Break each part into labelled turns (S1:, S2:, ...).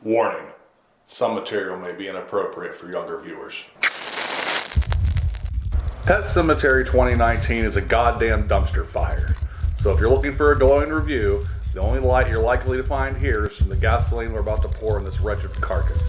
S1: Warning, some material may be inappropriate for younger viewers. Pet Sematary 2019 is a goddamn dumpster fire. So if you're looking for a glowing review, the only light you're likely to find here is from the gasoline we're about to pour on this wretched carcass.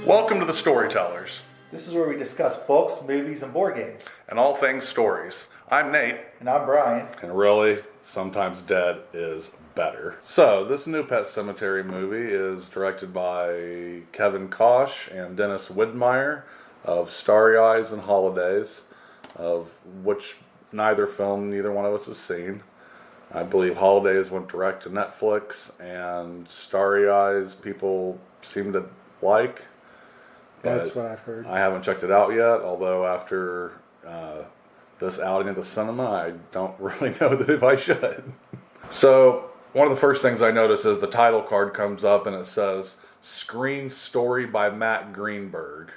S1: Welcome to the Storytellers.
S2: This is where we discuss books, movies, and board games.
S1: And all things stories. I'm Nate.
S2: And I'm Brian.
S1: And really, sometimes dead is better. So, this new Pet Sematary movie is directed by Kevin Koch and Dennis Widmeyer of Starry Eyes and Holidays, of which neither one of us have seen. I believe Holidays went direct to Netflix, and Starry Eyes people seem to like.
S2: That's what I've heard.
S1: I haven't checked it out yet, although after this outing at the cinema, I don't really know that if I should. So, one of the first things I notice is the title card comes up and it says, Screen Story by Matt Greenberg.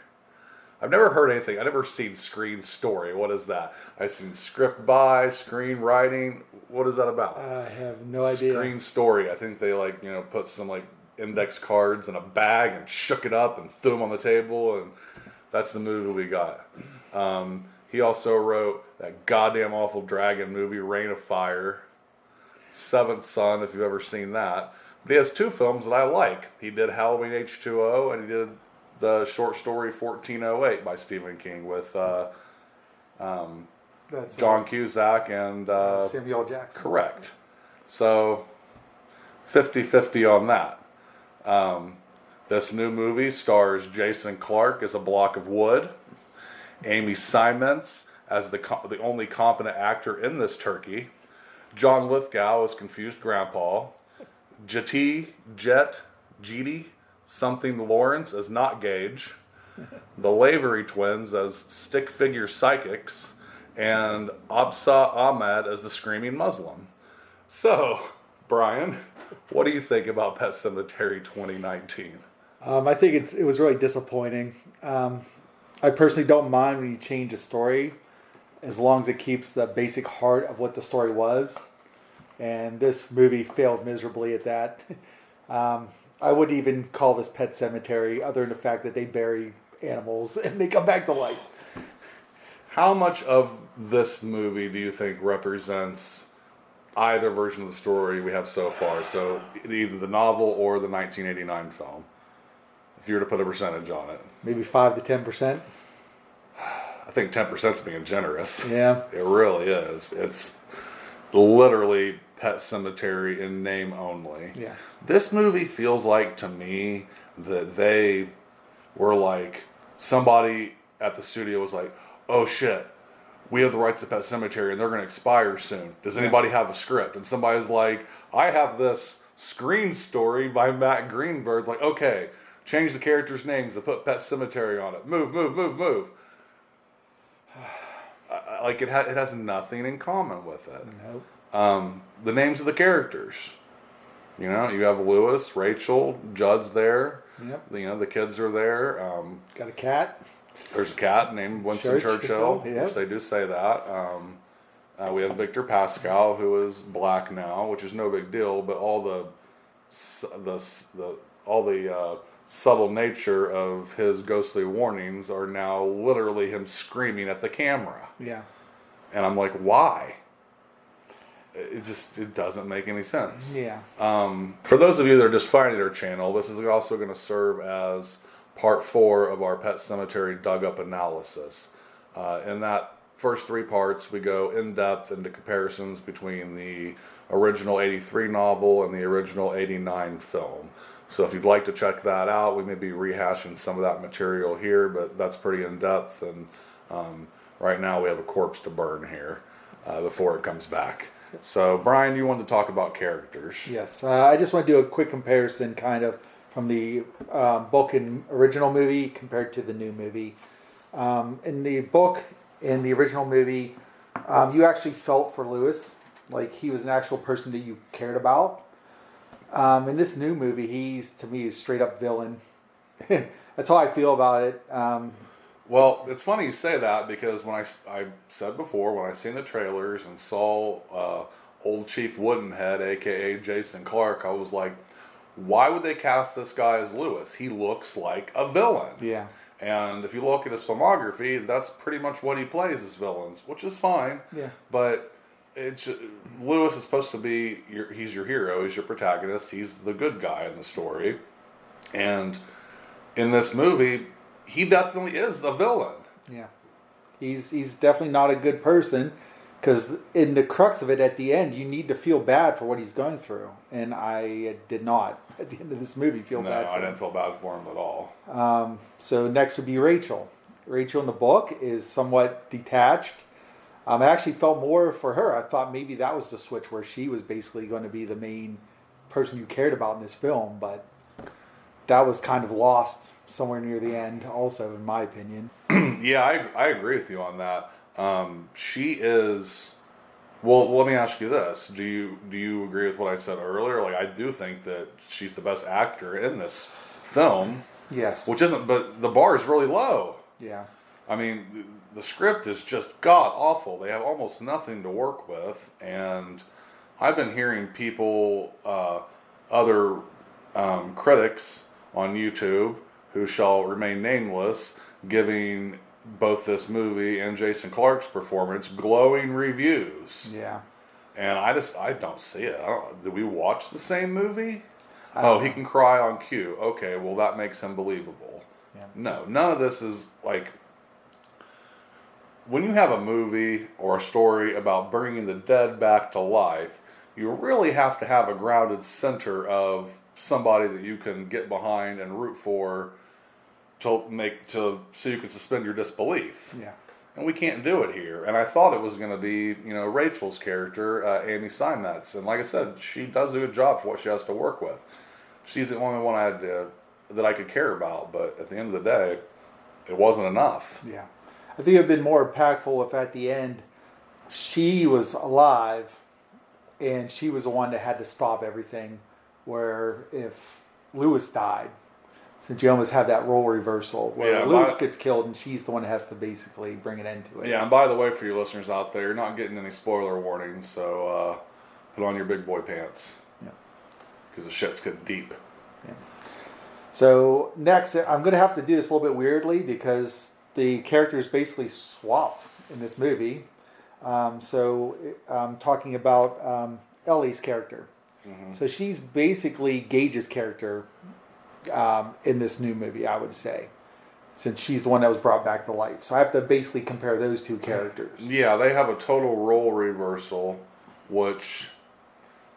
S1: I've never heard anything. I've never seen Screen Story. What is that? I've seen script by, screenwriting. What is that about?
S2: I have no idea.
S1: Screen Story. I think they put some index cards in a bag and shook it up and threw them on the table, and that's the movie we got. He also wrote that goddamn awful dragon movie, Reign of Fire, Seventh Son, if you've ever seen that. But he has two films that I like. He did Halloween H2O, and he did the short story 1408 by Stephen King with John Cusack and
S2: Samuel Jackson.
S1: Correct. So 50-50 on that. This new movie stars Jason Clarke as a block of wood, Amy Simons as the only competent actor in this turkey, John Lithgow as confused grandpa, Jet something Lawrence as not Gage, the Lavery twins as stick figure psychics, and Absa Ahmed as the screaming Muslim. So, Brian, what do you think about Pet Sematary 2019?
S2: I think it was really disappointing. I personally don't mind when you change a story as long as it keeps the basic heart of what the story was. And this movie failed miserably at that. I wouldn't even call this Pet Sematary other than the fact that they bury animals and they come back to life.
S1: How much of this movie do you think represents either version of the story we have so far? So either the novel or the 1989 film, if you were to put a percentage on it.
S2: Maybe 5 to 10%.
S1: I think 10% is being generous.
S2: Yeah.
S1: It really is. It's literally Pet Sematary in name only.
S2: Yeah.
S1: This movie feels like to me that they were like, somebody at the studio was like, oh shit, we have the rights to Pet Sematary and they're going to expire soon. Does anybody have a script? And somebody's like, I have this screen story by Matt Greenberg. Like, okay, change the characters' names and put Pet Sematary on it. Move. It has nothing in common with it.
S2: Nope.
S1: The names of the characters. You have Lewis, Rachel, Judd's there.
S2: Yep.
S1: The kids are there.
S2: Got a cat.
S1: There's a cat named Winston Churchill,
S2: yep.
S1: which they do say that. We have Victor Pascal, who is black now, which is no big deal, but all the subtle nature of his ghostly warnings are now literally him screaming at the camera.
S2: Yeah.
S1: And I'm like, why? It doesn't make any sense.
S2: Yeah.
S1: For those of you that are just finding our channel, this is also going to serve as part 4 of our Pet Sematary Dug Up analysis. In that first 3 parts, we go in depth into comparisons between the original 83 novel and the original 89 film. So if you'd like to check that out, we may be rehashing some of that material here, but that's pretty in depth. And right now we have a corpse to burn here before it comes back. So, Brian, you wanted to talk about characters.
S2: Yes. I just want to do a quick comparison kind of from the book and original movie compared to the new movie. In the book, in the original movie, You actually felt for Lewis, like he was an actual person that you cared about. In this new movie, he's to me a straight up villain. That's how I feel about it.
S1: Well, it's funny you say that because when I said before, when I seen the trailers and saw Old Chief Woodenhead, aka Jason Clarke, I was like, why would they cast this guy as Lewis? He looks like a villain.
S2: Yeah.
S1: And if you look at his filmography, that's pretty much what he plays as villains, which is fine.
S2: Yeah.
S1: But Lewis is supposed to be he's your hero, he's your protagonist, he's the good guy in the story. And in this movie, he definitely is the villain.
S2: Yeah. He's definitely not a good person, because in the crux of it at the end, you need to feel bad for what he's going through. And I did not, at the end of this movie, feel bad for him.
S1: No, I didn't feel bad for him at all.
S2: So next would be Rachel. Rachel in the book is somewhat detached. I actually felt more for her. I thought maybe that was the switch where she was basically going to be the main person you cared about in this film, but that was kind of lost somewhere near the end also, in my opinion.
S1: Yeah, I agree with you on that. She is... Well, let me ask you this. Do you agree with what I said earlier? Like, I do think that she's the best actor in this film.
S2: Yes.
S1: Which isn't... But the bar is really low.
S2: Yeah.
S1: I mean, the script is just god-awful. They have almost nothing to work with. And I've been hearing people, other critics on YouTube, who shall remain nameless, giving both this movie and Jason Clarke's performance glowing reviews.
S2: Yeah.
S1: And I don't see it. Did we watch the same movie? He
S2: know.
S1: can cry on cue. Okay, well that makes him believable.
S2: Yeah.
S1: No, none of this is like... When you have a movie or a story about bringing the dead back to life, you really have to have a grounded center of somebody that you can get behind and root for so you can suspend your disbelief.
S2: Yeah.
S1: And we can't do it here. And I thought it was going to be, Rachel's character, Amy Seimetz. And like I said, she does a good job for what she has to work with. She's the only one that I could care about. But at the end of the day, it wasn't enough.
S2: Yeah. I think it would have been more impactful if at the end she was alive and she was the one that had to stop everything, where if Lewis died, since you almost have that role reversal where Lewis gets killed and she's the one that has to basically bring an end to it.
S1: Yeah, and by the way, for you listeners out there, you're not getting any spoiler warnings, so put on your big boy pants.
S2: Yeah.
S1: Because the shit's getting deep.
S2: Yeah. So next, I'm going to have to do this a little bit weirdly because the characters basically swapped in this movie. So I'm talking about Ellie's character. Mm-hmm. So she's basically Gage's character in this new movie, I would say, since she's the one that was brought back to life. So I have to basically compare those two characters.
S1: Yeah, they have a total role reversal, which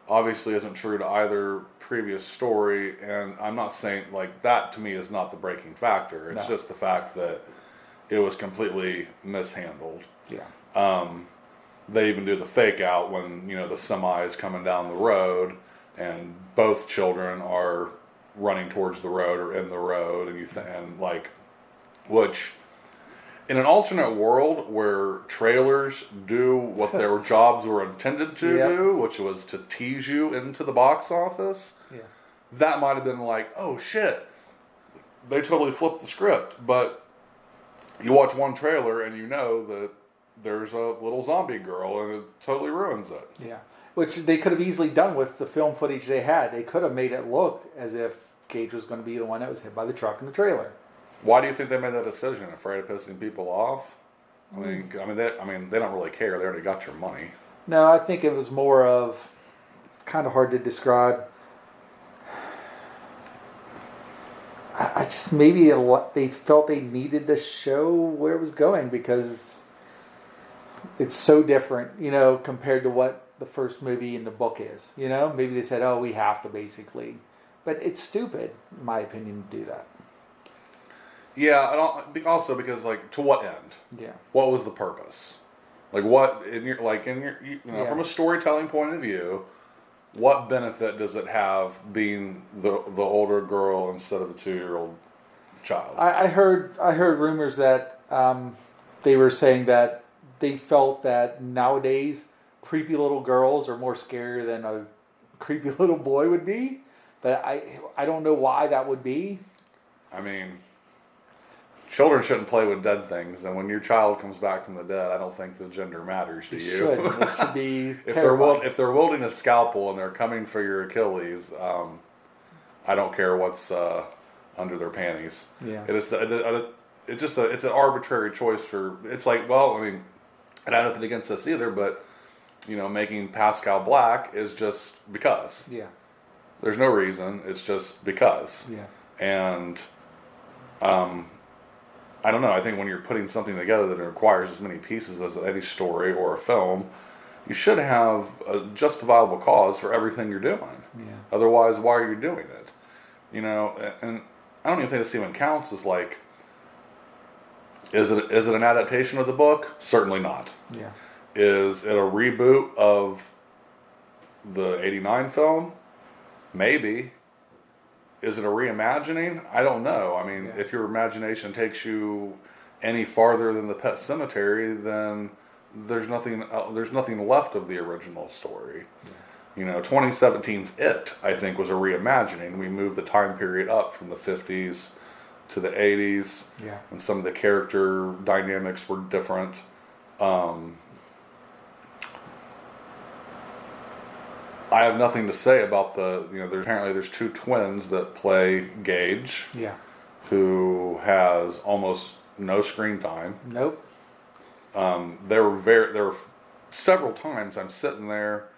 S1: obviously isn't true to either previous story. And I'm not saying, like, that to me is not the breaking factor. It's just the fact that it was completely mishandled.
S2: Yeah.
S1: They even do the fake out when, the semi is coming down the road and both children are running towards the road or in the road, which in an alternate world where trailers do what their jobs were intended to do, which was to tease you into the box office, that might have been like, oh shit, they totally flipped the script. But you watch one trailer and you know that there's a little zombie girl and it totally ruins it.
S2: Yeah. Which they could have easily done with the film footage they had. They could have made it look as if Gage was going to be the one that was hit by the truck in the trailer.
S1: Why do you think they made that decision? Afraid of pissing people off? I mean, they don't really care. They already got your money.
S2: No, I think it was more of kind of hard to describe. I just maybe they felt they needed to show where it was going because it's so different, compared to what the first movie in the book is. Maybe they said, oh, we have to basically. But it's stupid, in my opinion, to do that.
S1: Yeah, also because, like, to what end?
S2: Yeah.
S1: What was the purpose? Like, from a storytelling point of view, what benefit does it have being the older girl instead of a 2-year-old child?
S2: I heard rumors that they were saying that they felt that nowadays creepy little girls are more scary than a creepy little boy would be. But I don't know why that would be.
S1: I mean, children shouldn't play with dead things, and when your child comes back from the dead, I don't think the gender matters to you.
S2: Shouldn't. It should be
S1: if they're wielding a scalpel and they're coming for your Achilles, I don't care what's under their panties.
S2: Yeah.
S1: It's an arbitrary choice for. It's like, well, I mean, and I have nothing against this either, but making Pascal black is just because.
S2: Yeah.
S1: There's no reason. It's just because.
S2: Yeah.
S1: And I don't know. I think when you're putting something together that requires as many pieces as any story or a film, you should have a justifiable cause for everything you're doing.
S2: Yeah.
S1: Otherwise, why are you doing it? And I don't even think this even counts as like, is it an adaptation of the book? Certainly not.
S2: Yeah.
S1: Is it a reboot of the '89 film? Maybe. Is it a reimagining? I don't know. I mean, if your imagination takes you any farther than the Pet Sematary, then there's nothing left of the original story. Yeah. 2017's It, I think, was a reimagining. We moved the time period up from the 50s to the 80s.
S2: Yeah. And
S1: some of the character dynamics were different. I have nothing to say about there's two twins that play Gage.
S2: Yeah.
S1: Who has almost no screen time.
S2: Nope.
S1: There were several times I'm sitting there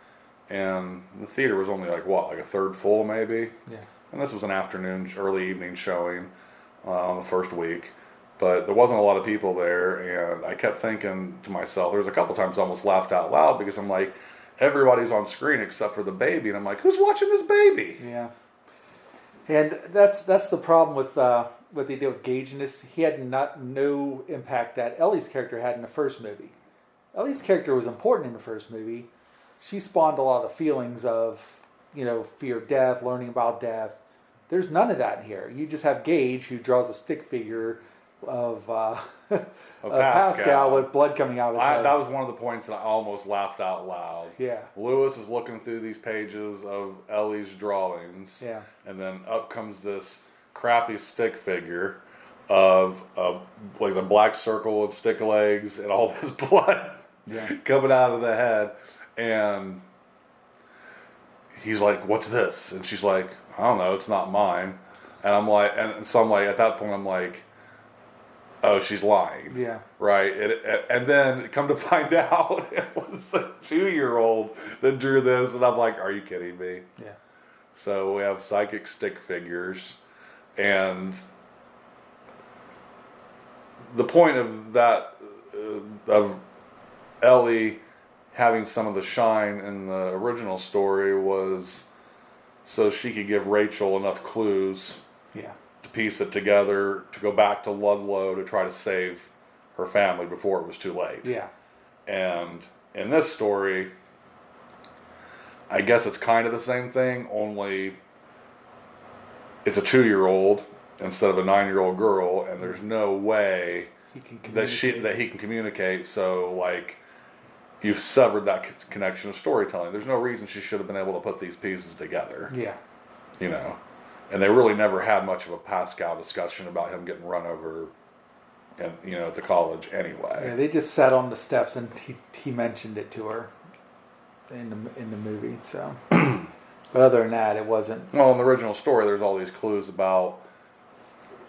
S1: and the theater was only like a third full maybe.
S2: Yeah.
S1: And this was an afternoon, early evening showing on the first week. But there wasn't a lot of people there, and I kept thinking to myself, there's a couple times I almost laughed out loud because I'm like, everybody's on screen except for the baby, and I'm like, who's watching this baby?
S2: Yeah, and that's the problem with what they did with Gage in this. He had no impact that Ellie's character had in the first movie. Ellie's character was important in the first movie. She spawned a lot of feelings of, fear of death, learning about death. There's none of that in here. You just have Gage who draws a stick figure of Pascal with blood coming out of his head.
S1: That was one of the points that I almost laughed out loud.
S2: Yeah.
S1: Lewis is looking through these pages of Ellie's drawings.
S2: Yeah.
S1: And then up comes this crappy stick figure of a black circle with stick legs and all this blood coming out of the head. And he's like, what's this? And she's like, I don't know, it's not mine. And I'm like, at that point I'm like, oh, she's lying.
S2: Yeah.
S1: Right? And then come to find out, it was the 2-year-old that drew this. And I'm like, are you kidding me?
S2: Yeah.
S1: So we have psychic stick figures. And the point of that, of Ellie having some of the shine in the original story was so she could give Rachel enough clues.
S2: Yeah.
S1: To piece it together, to go back to Ludlow to try to save her family before it was too late.
S2: Yeah.
S1: And in this story, I guess it's kind of the same thing, only it's a 2-year-old instead of a 9-year-old girl, and there's no way that he can communicate. So, you've severed that connection of storytelling. There's no reason she should have been able to put these pieces together.
S2: Yeah.
S1: And they really never had much of a Pascal discussion about him getting run over, at the college anyway.
S2: Yeah, they just sat on the steps and he mentioned it to her in the movie. So, but other than that, it wasn't.
S1: Well, in the original story, there's all these clues about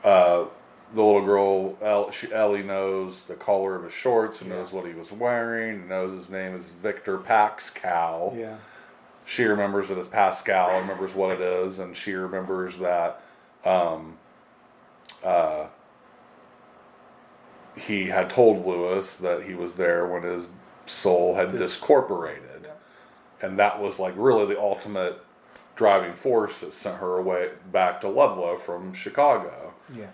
S1: the little girl. Ellie knows the color of his shorts and knows what he was wearing. Knows his name is Victor Pascal.
S2: Yeah.
S1: She remembers it as Pascal, remembers what it is, and she remembers that he had told Lewis that he was there when his soul had discorporated. Yeah. And that was really the ultimate driving force that sent her away back to Ludlow from Chicago.
S2: Yeah.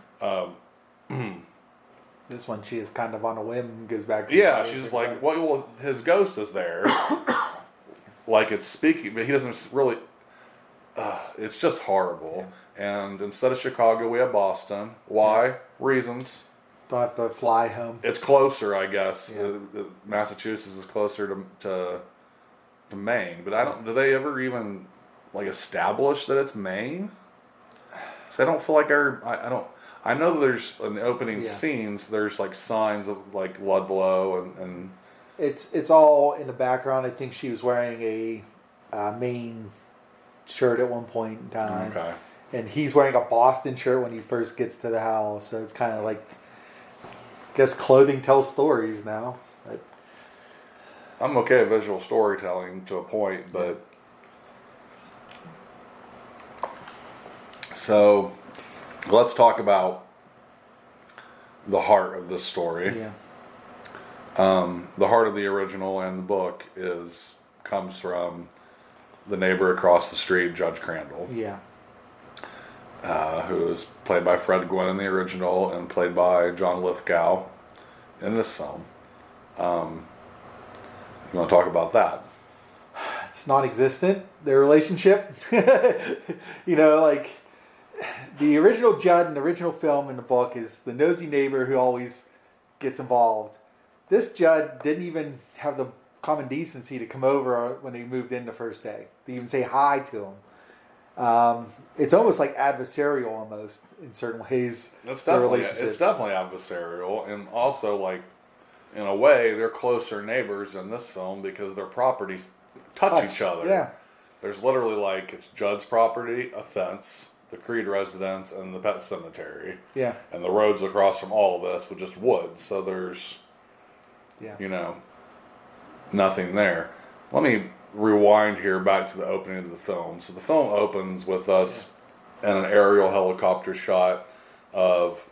S2: This one, she is kind of on a whim and goes back to
S1: she's like, well, his ghost is there. It's speaking, but he doesn't really. It's just horrible. Yeah. And instead of Chicago, we have Boston. Why? Yeah. Reasons.
S2: Don't have to fly home.
S1: It's closer, I guess.
S2: Yeah.
S1: Massachusetts is closer to Maine, but I don't. Do they ever even like establish that it's Maine? So I don't feel like I don't. I know that there's in the opening scenes. There's like signs of like Ludlow and.
S2: It's all in the background. I think she was wearing a Maine shirt at one point in time.
S1: Okay.
S2: And he's wearing a Boston shirt when he first gets to the house. So it's kind of like, I guess clothing tells stories now. But
S1: I'm okay with visual storytelling to a point, but so let's talk about the heart of this story.
S2: Yeah.
S1: The heart of the original and the book comes from the neighbor across the street, Judge Crandall.
S2: Yeah.
S1: Who is played by Fred Gwynn in the original and played by John Lithgow in this film. You want to talk about that?
S2: It's non-existent, their relationship. Like the original Judd in the original film in the book is the nosy neighbor who always gets involved. This Judd didn't even have the common decency to come over when they moved in the first day, to even say hi to him. It's almost like adversarial almost in certain ways.
S1: It's definitely adversarial, and also like in a way they're closer neighbors in this film because their properties touch each other.
S2: Yeah.
S1: There's literally like it's Judd's property, a fence, the Creed residence, and the pet cemetery.
S2: Yeah.
S1: And the roads across from all of this with just woods. So there's nothing there. Let me rewind here back to the opening of the film. So the film opens with us in an aerial helicopter shot of,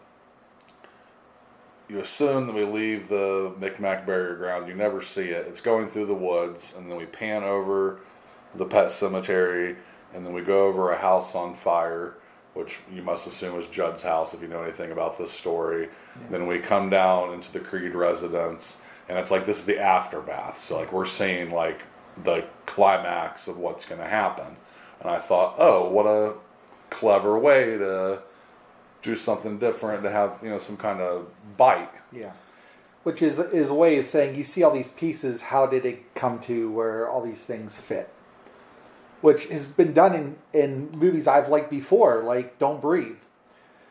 S1: you assume that we leave the Micmac burial ground. You never see it. It's going through the woods, and then we pan over the pet cemetery, and then we go over a house on fire, which you must assume is Judd's house if you know anything about this story. Yeah. Then we come down into the Creed residence, and it's like this is the aftermath. So like we're seeing like the climax of what's going to happen. And I thought, oh, what a clever way to do something different, to have some kind of bite.
S2: Yeah, which is a way of saying you see all these pieces. How did it come to where all these things fit? Which has been done in movies I've liked before, like Don't Breathe.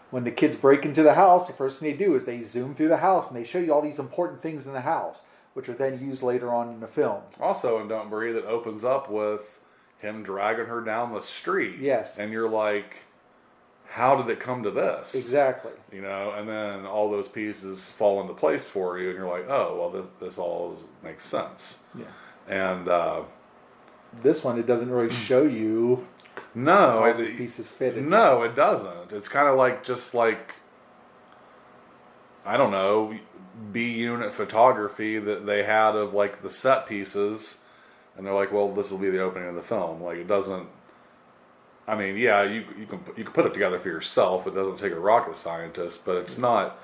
S2: When the kids break into the house, the first thing they do is they zoom through the house and they show you all these important things in the house, which are then used later on in the film. Also
S1: in Don't Breathe, it opens up with him dragging her down the street.
S2: Yes.
S1: And you're like, how did it come to this?
S2: Exactly.
S1: And then all those pieces fall into place for you, and you're like, oh, well, this all makes sense.
S2: Yeah.
S1: And
S2: this one, it doesn't really show you how those pieces fit.
S1: No, it doesn't. It's kind of like, just like, I don't know, B-unit photography that they had of like the set pieces, and they're like, well, this will be the opening of the film. Like, it doesn't. I mean, yeah, you can put it together for yourself. It doesn't take a rocket scientist, but it's not.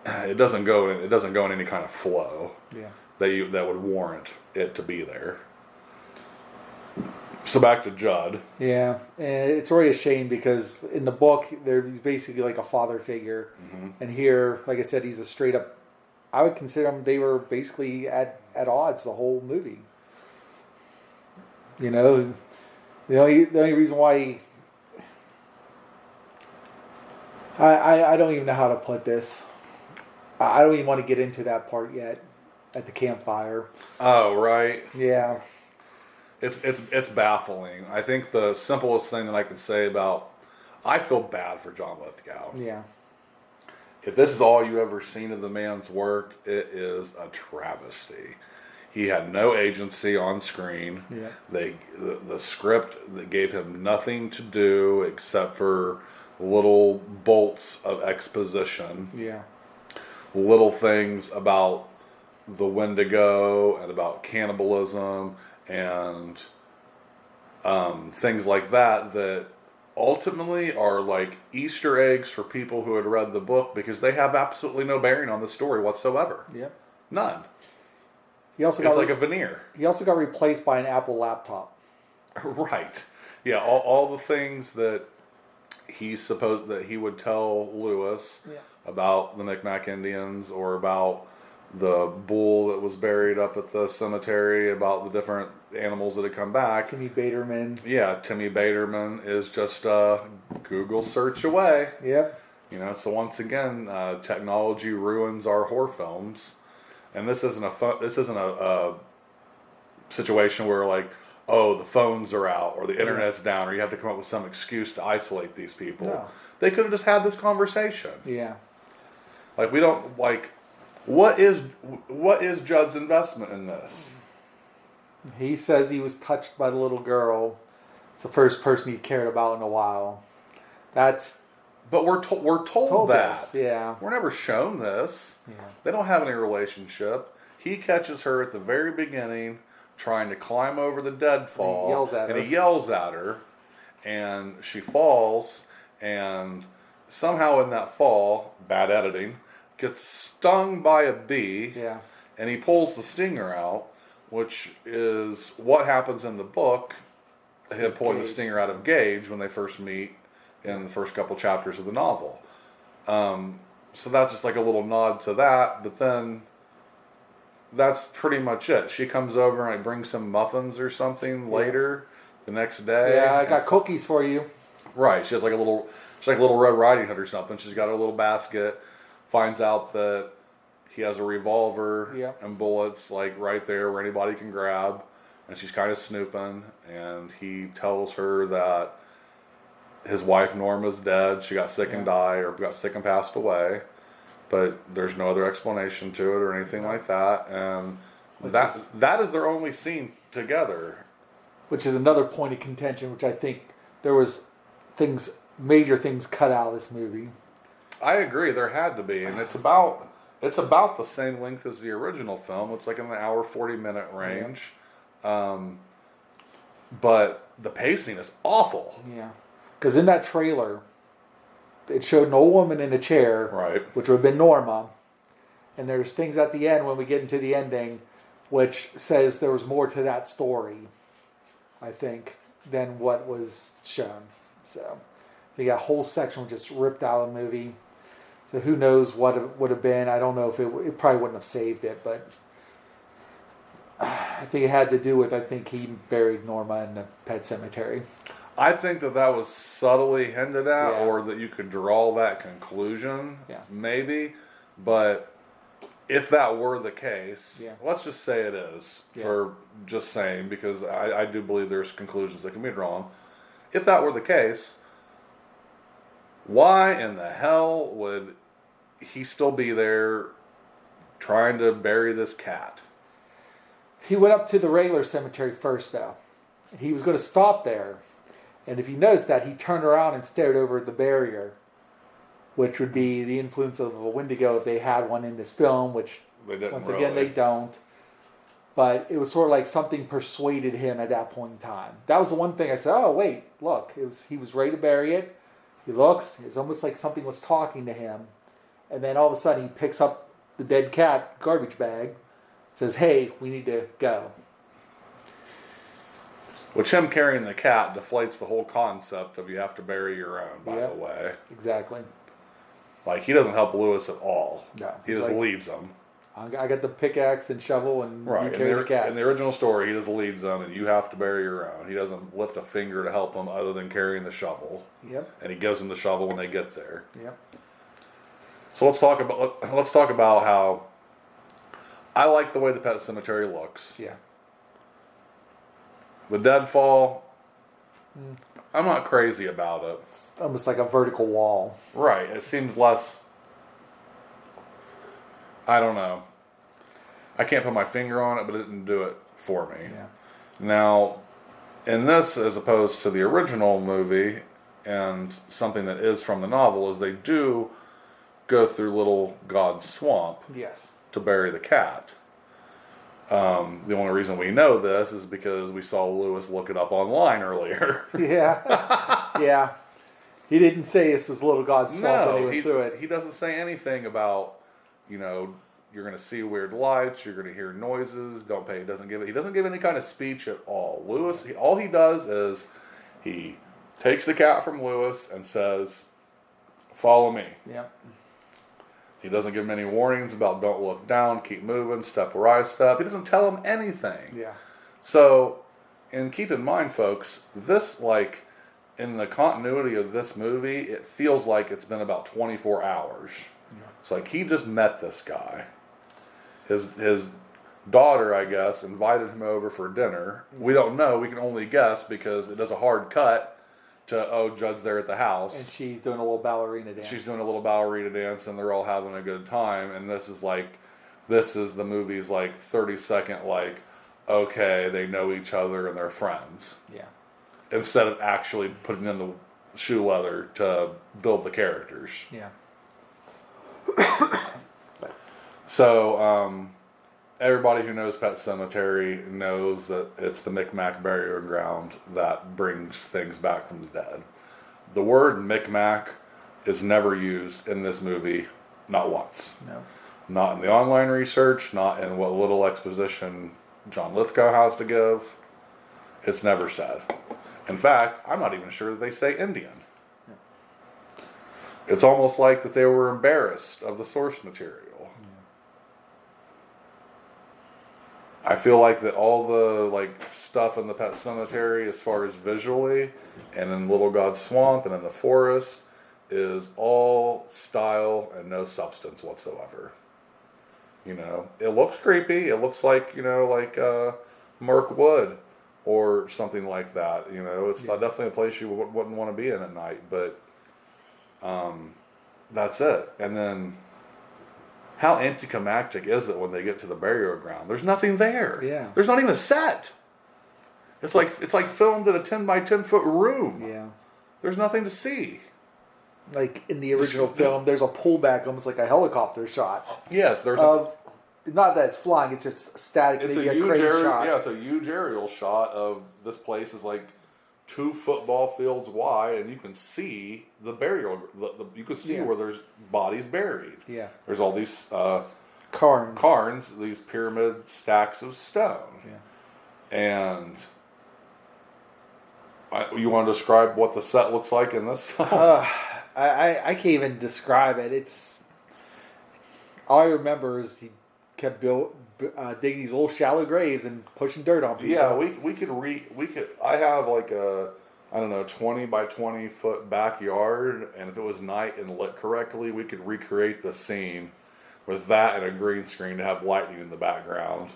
S1: It doesn't go in any kind of flow.
S2: Yeah.
S1: That would warrant it to be there. So back to Judd.
S2: Yeah, and it's really a shame because in the book he's basically like a father figure, and here, like I said, he's a straight up. I would consider them. They were basically at odds the whole movie. The only reason why I don't even know how to put this. I don't even want to get into that part yet at the campfire.
S1: Oh, right.
S2: Yeah.
S1: It's baffling. I think the simplest thing that I can say about, I feel bad for John Lithgow.
S2: Yeah.
S1: If this is all you ever seen of the man's work, it is a travesty. He had no agency on screen.
S2: Yeah.
S1: The script that gave him nothing to do except for little bolts of exposition.
S2: Yeah.
S1: Little things about the Wendigo and about cannibalism and things like that ultimately are like Easter eggs for people who had read the book because they have absolutely no bearing on the story whatsoever.
S2: Yep.
S1: None.
S2: It's
S1: like a veneer.
S2: He also got replaced by an Apple laptop.
S1: Right. Yeah, all the things that he supposed that he would tell Lewis about the Micmac Indians or about the bull that was buried up at the cemetery, about the different animals that had come back.
S2: Timmy Baterman.
S1: Yeah, Timmy Baterman is just a Google search away.
S2: Yep.
S1: You know, so once again, technology ruins our horror films, and this isn't a situation where like, oh, the phones are out or the internet's down or you have to come up with some excuse to isolate these people.
S2: No.
S1: They could have just had this conversation.
S2: Yeah.
S1: Like, we don't like. What is Judd's investment in this?
S2: He says he was touched by the little girl. It's the first person he cared about in a while. But
S1: we're told that.
S2: This, yeah.
S1: We're never shown this.
S2: Yeah.
S1: They don't have any relationship. He catches her at the very beginning, trying to climb over the deadfall,
S2: and
S1: he yells at her, and she falls, and somehow in that fall, bad editing, gets stung by a bee,
S2: Yeah.
S1: and he pulls the stinger out, which is what happens in the book, him pulling the stinger out of Gage when they first meet in the first couple chapters of the novel. So that's just like a little nod to that, but then that's pretty much it. She comes over and I bring some muffins or something later the next day.
S2: Yeah, I got cookies for you.
S1: Right. She has like a little Red Riding Hood or something. She's got her little basket, finds out that he has a revolver and bullets like right there where anybody can grab, and she's kind of snooping, and he tells her that his wife Norma's dead. She got sick and died, or got sick and passed away, but there's no other explanation to it or anything like that, and that is their only scene together.
S2: Which is another point of contention, which I think there was major things cut out of this movie.
S1: I agree, there had to be, and it's about the same length as the original film. It's like in the hour 40-minute range, but the pacing is awful.
S2: Yeah, because in that trailer, it showed an old woman in a chair,
S1: right,
S2: which would have been Norma, and there's things at the end when we get into the ending, which says there was more to that story, I think, than what was shown. So, the whole section was just ripped out of the movie. So who knows what it would have been. I don't know if it probably wouldn't have saved it, but I think it had to do with, I think he buried Norma in the pet cemetery.
S1: I think that was subtly hinted at, or that you could draw that conclusion, maybe. But if that were the case, let's just say it is, for just saying, because I do believe there's conclusions that can be drawn. If that were the case, why in the hell would he still be there trying to bury this cat?
S2: He went up to the regular cemetery first, though. He was going to stop there. And if you notice that, he turned around and stared over at the barrier, which would be the influence of a Wendigo if they had one in this film, which, once again, they don't. But it was sort of like something persuaded him at that point in time. That was the one thing I said, oh, wait, look. He was ready to bury it. He looks. It's almost like something was talking to him. And then all of a sudden he picks up the dead cat garbage bag, says, hey, we need to go.
S1: Which him carrying the cat deflates the whole concept of you have to bury your own, by the way.
S2: Exactly.
S1: Like, he doesn't help Lewis at all.
S2: No.
S1: He just leads him.
S2: I got the pickaxe and shovel, and you carry the cat.
S1: In the original story, he just leads them, and you have to bury your own. He doesn't lift a finger to help them other than carrying the shovel.
S2: Yep. And
S1: he gives them the shovel when they get there.
S2: Yep.
S1: So let's talk about how I like the way the pet cemetery looks.
S2: Yeah.
S1: The deadfall, I'm not crazy about it.
S2: It's almost like a vertical wall.
S1: Right. It seems less... I don't know. I can't put my finger on it, but it didn't do it for me.
S2: Yeah.
S1: Now, in this, as opposed to the original movie, and something that is from the novel, is they do go through Little God's Swamp to bury the cat. The only reason we know this is because we saw Lewis look it up online earlier.
S2: Yeah. He didn't say this was Little God's Swamp when he went through it.
S1: He doesn't say anything about, you're going to see weird lights, you're going to hear noises, he doesn't give any kind of speech at all. Lewis, all he does is he takes the cat from Lewis and says, follow me.
S2: Yep.
S1: He doesn't give him any warnings about don't look down, keep moving, step where I step. He doesn't tell him anything.
S2: Yeah.
S1: So, and keep in mind, folks, this, like, in the continuity of this movie, it feels like it's been about 24 hours. Yeah. It's like he just met this guy. His daughter, I guess, invited him over for dinner. We don't know. We can only guess because it does a hard cut to, Judd's there at the house.
S2: And she's doing a little ballerina dance.
S1: She's doing a little ballerina dance, and they're all having a good time. And this is the movie's, like, 30-second, like, okay, they know each other and they're friends.
S2: Yeah.
S1: Instead of actually putting in the shoe leather to build the characters.
S2: Yeah.
S1: So, everybody who knows Pet Sematary knows that it's the Micmac burial ground that brings things back from the dead. The word Micmac is never used in this movie, not once.
S2: No.
S1: Not in the online research, not in what little exposition John Lithgow has to give. It's never said. In fact, I'm not even sure that they say Indian. Yeah. It's almost like that they were embarrassed of the source material. I feel like that all the, like, stuff in the Pet Sematary as far as visually and in Little God's Swamp and in the forest is all style and no substance whatsoever. You know, it looks creepy. It looks like, like Merc Wood or something like that. You know, it's definitely a place you wouldn't want to be in at night, but that's it. And then how anticlimactic is it when they get to the burial ground? There's nothing there.
S2: Yeah.
S1: There's not even a set. It's like filmed in a 10 by 10 foot room.
S2: Yeah.
S1: There's nothing to see.
S2: Like in the original film, there's a pullback, almost like a helicopter shot.
S1: Yes, there's
S2: not that it's flying; it's just static.
S1: It's
S2: maybe
S1: a
S2: crane
S1: huge
S2: shot.
S1: Yeah, it's a huge aerial shot of this place is like 2 football fields wide, and you can see the burial. You can see where there's bodies buried.
S2: Yeah,
S1: there's all these
S2: cairns,
S1: these pyramid stacks of stone.
S2: Yeah,
S1: and you want to describe what the set looks like in this film?
S2: I can't even describe it. It's all I remember is he kept digging these little shallow graves and pushing dirt on people.
S1: Yeah, we could. I have like a 20 by 20 foot backyard, and if it was night and lit correctly, we could recreate the scene with that and a green screen to have lightning in the background.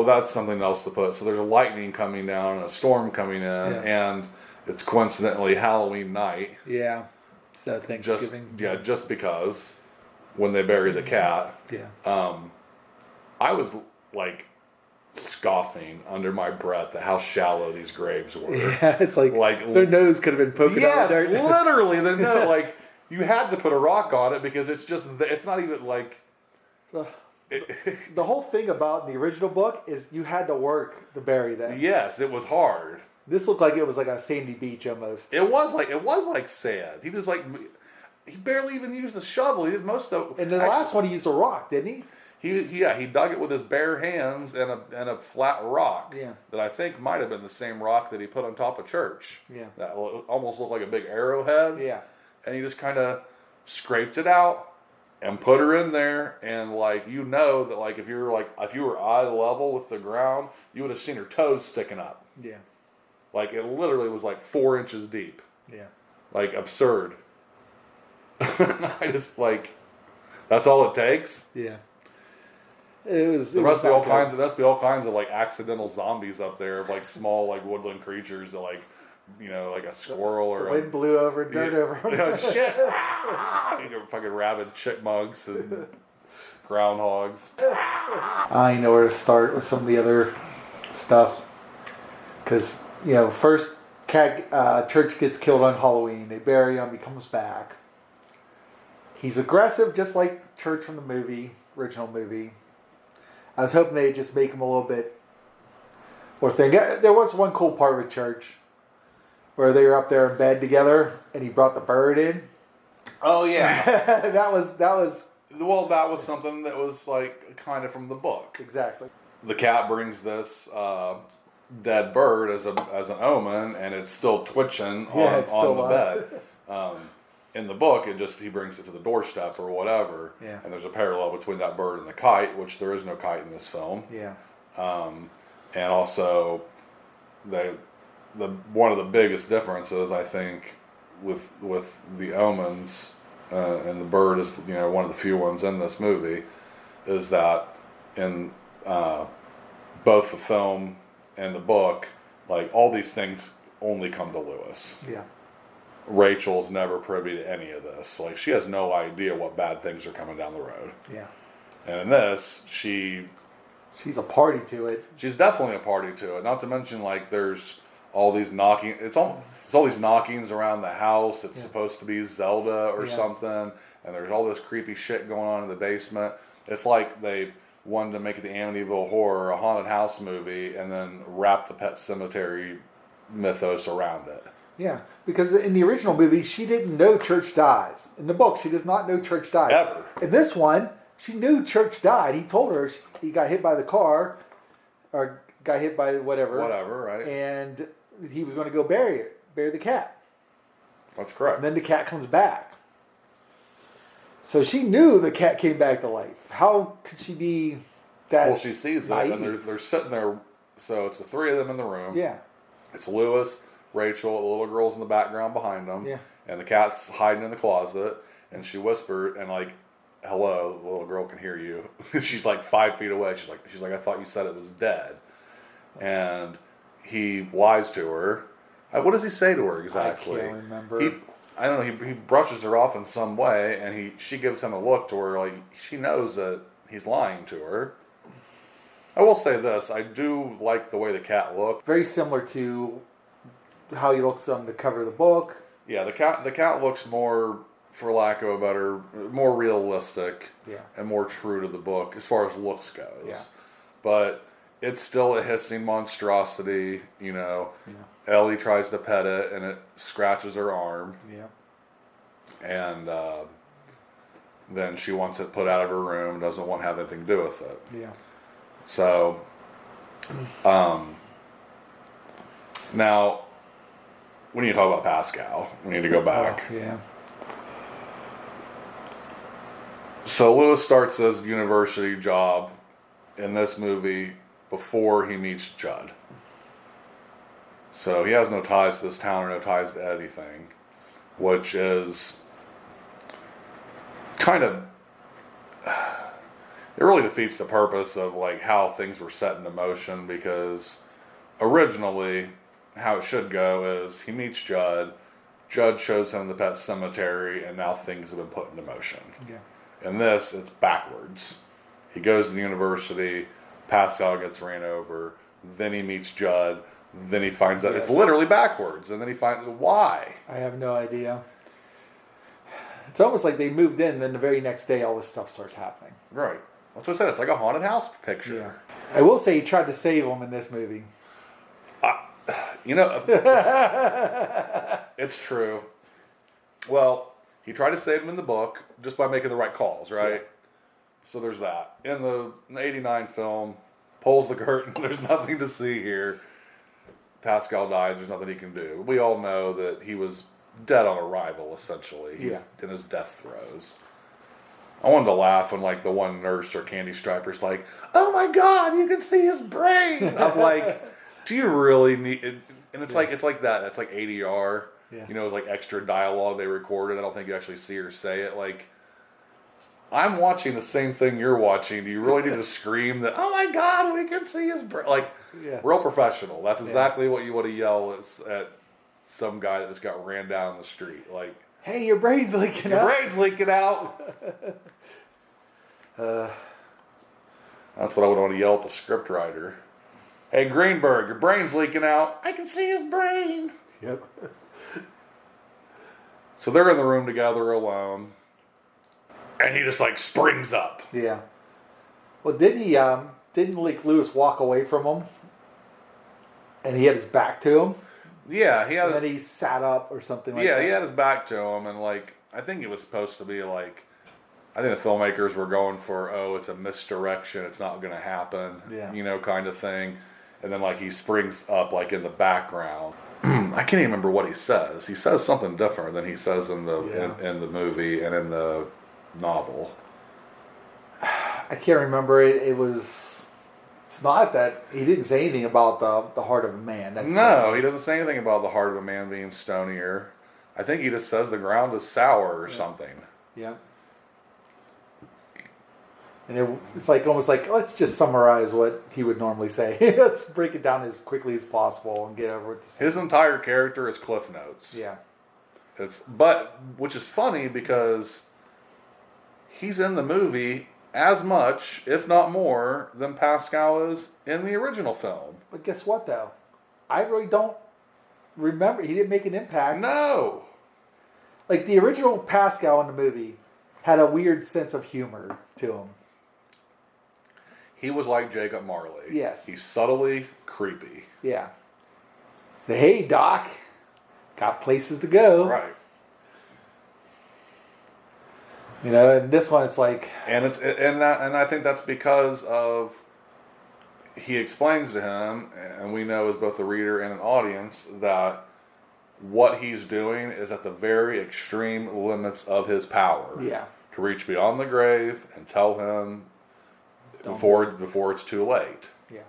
S1: That's something else to put. So there's a lightning coming down, and a storm coming in, and it's coincidentally Halloween night.
S2: Yeah. So Thanksgiving.
S1: Just because when they bury the cat.
S2: Yeah.
S1: I was like scoffing under my breath at how shallow these graves were.
S2: Yeah, it's like their nose could have been poking out there.
S1: Yes, literally, the nose. Like you had to put a rock on it because it's not even like.
S2: The whole thing about the original book is you had to work to bury them.
S1: Yes, it was hard.
S2: This looked like it was like a sandy beach almost.
S1: It was like sand. He barely even used the shovel. He did most of.
S2: And the last one he used a rock, didn't he?
S1: He dug it with his bare hands and a flat rock.
S2: Yeah.
S1: That I think might have been the same rock that he put on top of church.
S2: Yeah.
S1: That almost looked like a big arrowhead.
S2: Yeah.
S1: And he just kind of scraped it out and put her in there, and that like if you were eye level with the ground, you would have seen her toes sticking up.
S2: Yeah.
S1: Like it literally was like 4 inches deep.
S2: Yeah. Like
S1: absurd. I just that's all it takes.
S2: Yeah.
S1: There must be all kinds of like accidental zombies up there of like small like woodland creatures that like a squirrel or
S2: the wind blew over dirt over them.
S1: Shit. Fucking rabid chipmunks and groundhogs.
S2: I know where to start with some of the other stuff. Because, first Church gets killed on Halloween. They bury him. He comes back. He's aggressive, just like Church from the original movie. I was hoping they'd just make him a little bit more thing. There was one cool part with Church where they were up there in bed together, and he brought the bird in.
S1: Oh yeah,
S2: that was.
S1: Well, that was something that was like kind of from the book.
S2: Exactly.
S1: The cat brings this dead bird as an omen, and it's still twitching
S2: it's
S1: on
S2: still
S1: the
S2: alive.
S1: bed. In the book, he brings it to the doorstep or whatever,
S2: Yeah.
S1: and there's a parallel between that bird and the kite, which there is no kite in this film.
S2: Yeah.
S1: And also, one of the biggest differences, I think, with the omens and the bird is one of the few ones in this movie, is that in both the film and the book, like all these things only come to Lewis.
S2: Yeah.
S1: Rachel's never privy to any of this. Like, she has no idea what bad things are coming down the road.
S2: Yeah.
S1: And in this, she's
S2: a party to it.
S1: She's definitely a party to it. Not to mention, like, there's all these knocking. It's all these knockings around the house. It's supposed to be Zelda or something. And there's all this creepy shit going on in the basement. It's like they wanted to make the Amityville Horror a haunted house movie and then wrap the Pet Sematary mythos around it.
S2: Yeah, because in the original movie, she didn't know Church dies. In the book, she does not know Church dies.
S1: Ever.
S2: In this one, she knew Church died. He told her he got hit by the car, or got hit by whatever.
S1: Whatever, right?
S2: And he was going to go bury the cat.
S1: That's correct.
S2: And then the cat comes back. So she knew the cat came back to life. How could she be that
S1: Well, she sees it, and they're sitting there. So it's the three of them in the room.
S2: Yeah.
S1: It's Lewis, Rachel, the little girl's in the background behind them.
S2: Yeah.
S1: And the cat's hiding in the closet. And she whispered, and like, hello, the little girl can hear you. She's like 5 feet away. She's like, I thought you said it was dead. And he lies to her. What does he say to her exactly?
S2: I can't remember.
S1: I don't know. He brushes her off in some way, and she gives him a look to her like she knows that he's lying to her. I will say this: I do like the way the cat looked.
S2: Very similar to how he looks on the cover of the book.
S1: Yeah, the cat looks more, for lack of a better, more realistic and more true to the book as far as looks goes.
S2: Yeah.
S1: But it's still a hissing monstrosity, Yeah. Ellie tries to pet it, and it scratches her arm.
S2: Yeah.
S1: And then she wants it put out of her room, doesn't want to have anything to do with it.
S2: Yeah.
S1: So, now, we need to talk about Pascal. We need to go back.
S2: Oh, yeah.
S1: So Lewis starts his university job in this movie before he meets Judd. So he has no ties to this town or no ties to anything, which is kind of, it really defeats the purpose of like how things were set into motion, because originally how it should go is he meets Judd shows him the Pet Cemetery, and now things have been put into motion.
S2: Yeah.
S1: In this, it's backwards. He goes to the university, Pascal gets ran over, then he meets Judd, then he finds out it's literally backwards, and then he finds why.
S2: I have no idea. It's almost like they moved in, then the very next day all this stuff starts happening.
S1: Right. That's what I said. It's like a haunted house picture.
S2: Yeah. I will say he tried to save him in this movie.
S1: It's true. Well, he tried to save him in the book just by making the right calls, right? Yeah. So there's that. In the 89 film, pulls the curtain, there's nothing to see here. Pascal dies, there's nothing he can do. We all know that he was dead on arrival, essentially. He's in his death throes. I wanted to laugh when, like, the one nurse or candy striper's like, "Oh my God, you can see his brain!" I'm like, do you really need it? And it's like that. It's like ADR. Yeah. It's like extra dialogue they recorded. I don't think you actually see her say it. Like, I'm watching the same thing you're watching. Do you really need to scream that, "Oh my God, we can see his brain"? Like, real professional. That's exactly what you want to yell at some guy that just got ran down the street. Like,
S2: hey, your brain's leaking out.
S1: Your brain's leaking out. That's what I would want to yell at the script writer. Hey, Greenberg, your brain's leaking out. I can see his brain.
S2: Yep.
S1: So they're in the room together alone. And he just like springs up.
S2: Yeah. Well, didn't like Lewis walk away from him? And he had his back to him?
S1: Yeah,
S2: and then he sat up or something like that.
S1: Yeah, he had his back to him, and like, I think it was supposed to be like, I think the filmmakers were going for, it's a misdirection, it's not going to happen, kind of thing. and then like he springs up like in the background. I can't even remember what he says. He says something different than he says in the in the movie and in the novel.
S2: I can't remember it. It's not that he didn't say anything about the heart of a man.
S1: No, he doesn't say anything about the heart of a man being stonier. I think he just says the ground is sour or something.
S2: Yeah. And it's like almost like, let's just summarize what he would normally say. Let's break it down as quickly as possible and get over it.
S1: His entire character is Cliff Notes.
S2: Yeah.
S1: Which is funny because he's in the movie as much, if not more, than Pascal is in the original film.
S2: But guess what, though? I really don't remember. He didn't make an impact.
S1: No.
S2: Like, the original Pascal in the movie had a weird sense of humor to him.
S1: He was like Jacob Marley.
S2: Yes.
S1: He's subtly creepy.
S2: Yeah. Say, hey, Doc, got places to go.
S1: Right.
S2: You know, and this one, it's like,
S1: and I think that's because of he explains to him, and we know as both a reader and an audience that what he's doing is at the very extreme limits of his power.
S2: Yeah.
S1: To reach beyond the grave and tell him before it's too late.
S2: Yeah.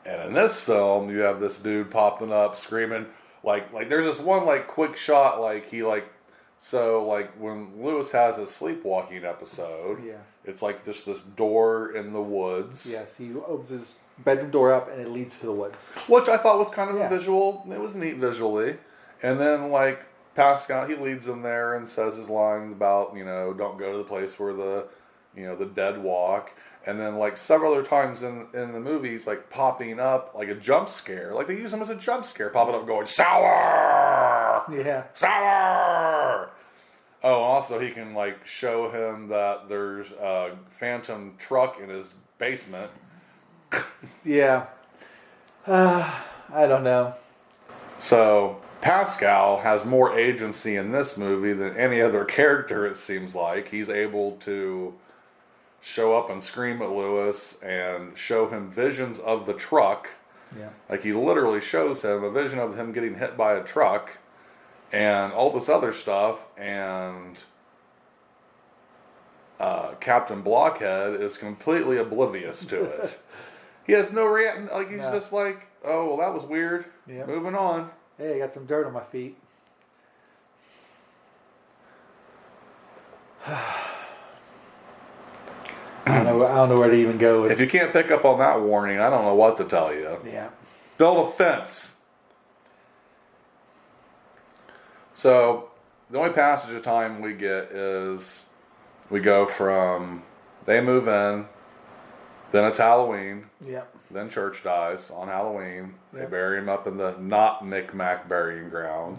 S1: And in this film, you have this dude popping up screaming like there's this one like quick shot like he like. So, like, when Lewis has his sleepwalking episode, it's like this door in the woods.
S2: Yes, he opens his bedroom door up and it leads to the woods.
S1: Which I thought was kind of a visual. It was neat visually. And then, like, Pascal, he leads him there and says his lines about, don't go to the place where the dead walk. And then, like, several other times in the movies, like, popping up, like, a jump scare. Like, they use him as a jump scare, popping up going, sour!
S2: Yeah.
S1: Sour! Oh, also, he can, like, show him that there's a phantom truck in his basement.
S2: Yeah. I don't know.
S1: So, Pascal has more agency in this movie than any other character, it seems like. He's able to show up and scream at Lewis and show him visions of the truck.
S2: Yeah.
S1: Like, he literally shows him a vision of him getting hit by a truck and all this other stuff, and Captain Blockhead is completely oblivious to it. He has no reaction. Like, he's just like, oh, well, that was weird. Yep. Moving on.
S2: Hey, I got some dirt on my feet. I don't know where to even go with
S1: If you can't pick up on that warning, I don't know what to tell you.
S2: Yeah.
S1: Build a fence. So, the only passage of time we get is we go from they move in, then it's Halloween, then church dies on Halloween. They bury him up in the not Micmac burying ground,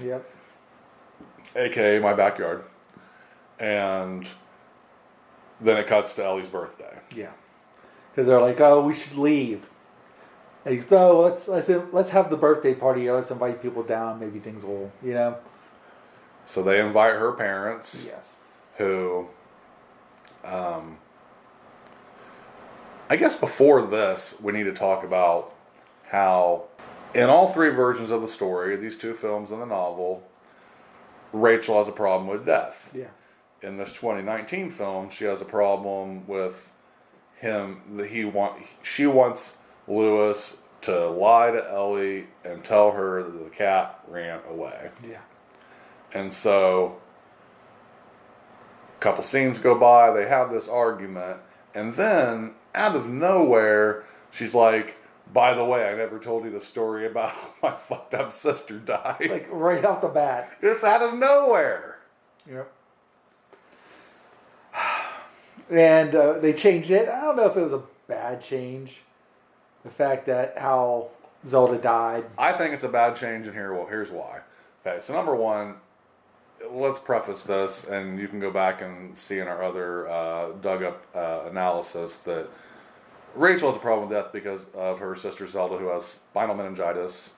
S1: a.k.a. my backyard. And then it cuts to Ellie's birthday.
S2: Yeah. Because they're like, oh, we should leave. And he's, oh, let's have the birthday party. Let's invite people down. Maybe things will,
S1: So they invite her parents.
S2: Yes.
S1: Who, I guess before this, we need to talk about how in all three versions of the story, these two films and the novel, Rachel has a problem with death.
S2: Yeah.
S1: In this 2019 film, she has a problem with him. She wants Lewis to lie to Ellie and tell her that the cat ran away.
S2: Yeah.
S1: And so, a couple scenes go by, they have this argument, and then, out of nowhere, she's like, by the way, I never told you the story about how my fucked up sister died.
S2: Like, right off the bat.
S1: It's out of nowhere.
S2: Yep. And they changed it. I don't know if it was a bad change. The fact that how Zelda died.
S1: I think it's a bad change, and here's why. Okay, so number one, let's preface this, and you can go back and see in our other dug-up analysis that Rachel has a problem with death because of her sister Zelda, who has spinal meningitis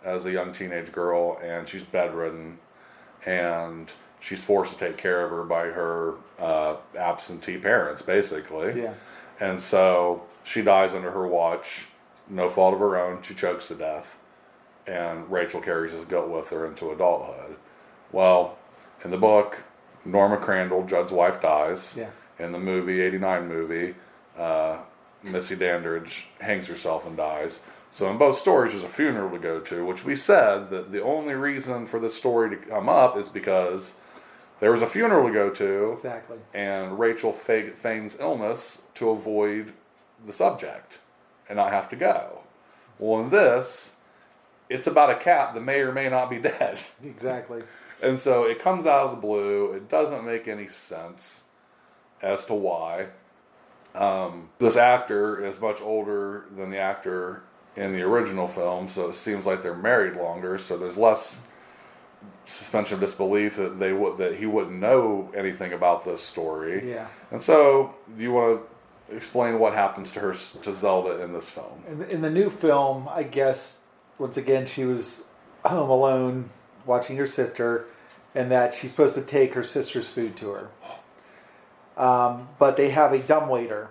S1: as a young teenage girl, and she's bedridden, and she's forced to take care of her by her absentee parents, basically.
S2: Yeah.
S1: And so she dies under her watch no fault of her own, she chokes to death, and Rachel carries his guilt with her into adulthood. Well, in the book, Norma Crandall, Judd's wife, dies.
S2: Yeah.
S1: In the movie, 89 movie, Missy Dandridge hangs herself and dies. So in both stories, there's a funeral to go to, which we said that the only reason for this story to come up is because there was a funeral to go to.
S2: Exactly.
S1: And Rachel feigns illness to avoid the subject and not have to go. Well, in this, it's about a cat that may or may not be dead.
S2: Exactly.
S1: And so it comes out of the blue. It doesn't make any sense as to why. This actor is much older than the actor in the original film, so it seems like they're married longer, so there's less suspension of disbelief that he wouldn't know anything about this story.
S2: Yeah.
S1: And so, do you want to explain what happens to Zelda in this film?
S2: In the new film, I guess, once again, she was home alone watching her sister, and that she's supposed to take her sister's food to her. But they have a dumbwaiter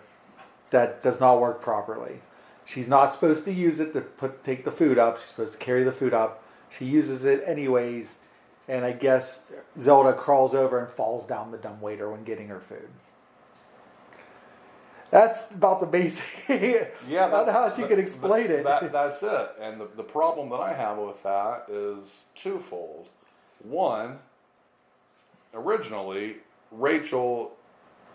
S2: that does not work properly. She's not supposed to use it to take the food up. She's supposed to carry the food up. She uses it anyways, and I guess Zelda crawls over and falls down the dumbwaiter when getting her food. That's about the basic.
S1: Yeah,
S2: I don't know how she could explain it.
S1: That's it. And the problem that I have with that is twofold. One, originally, Rachel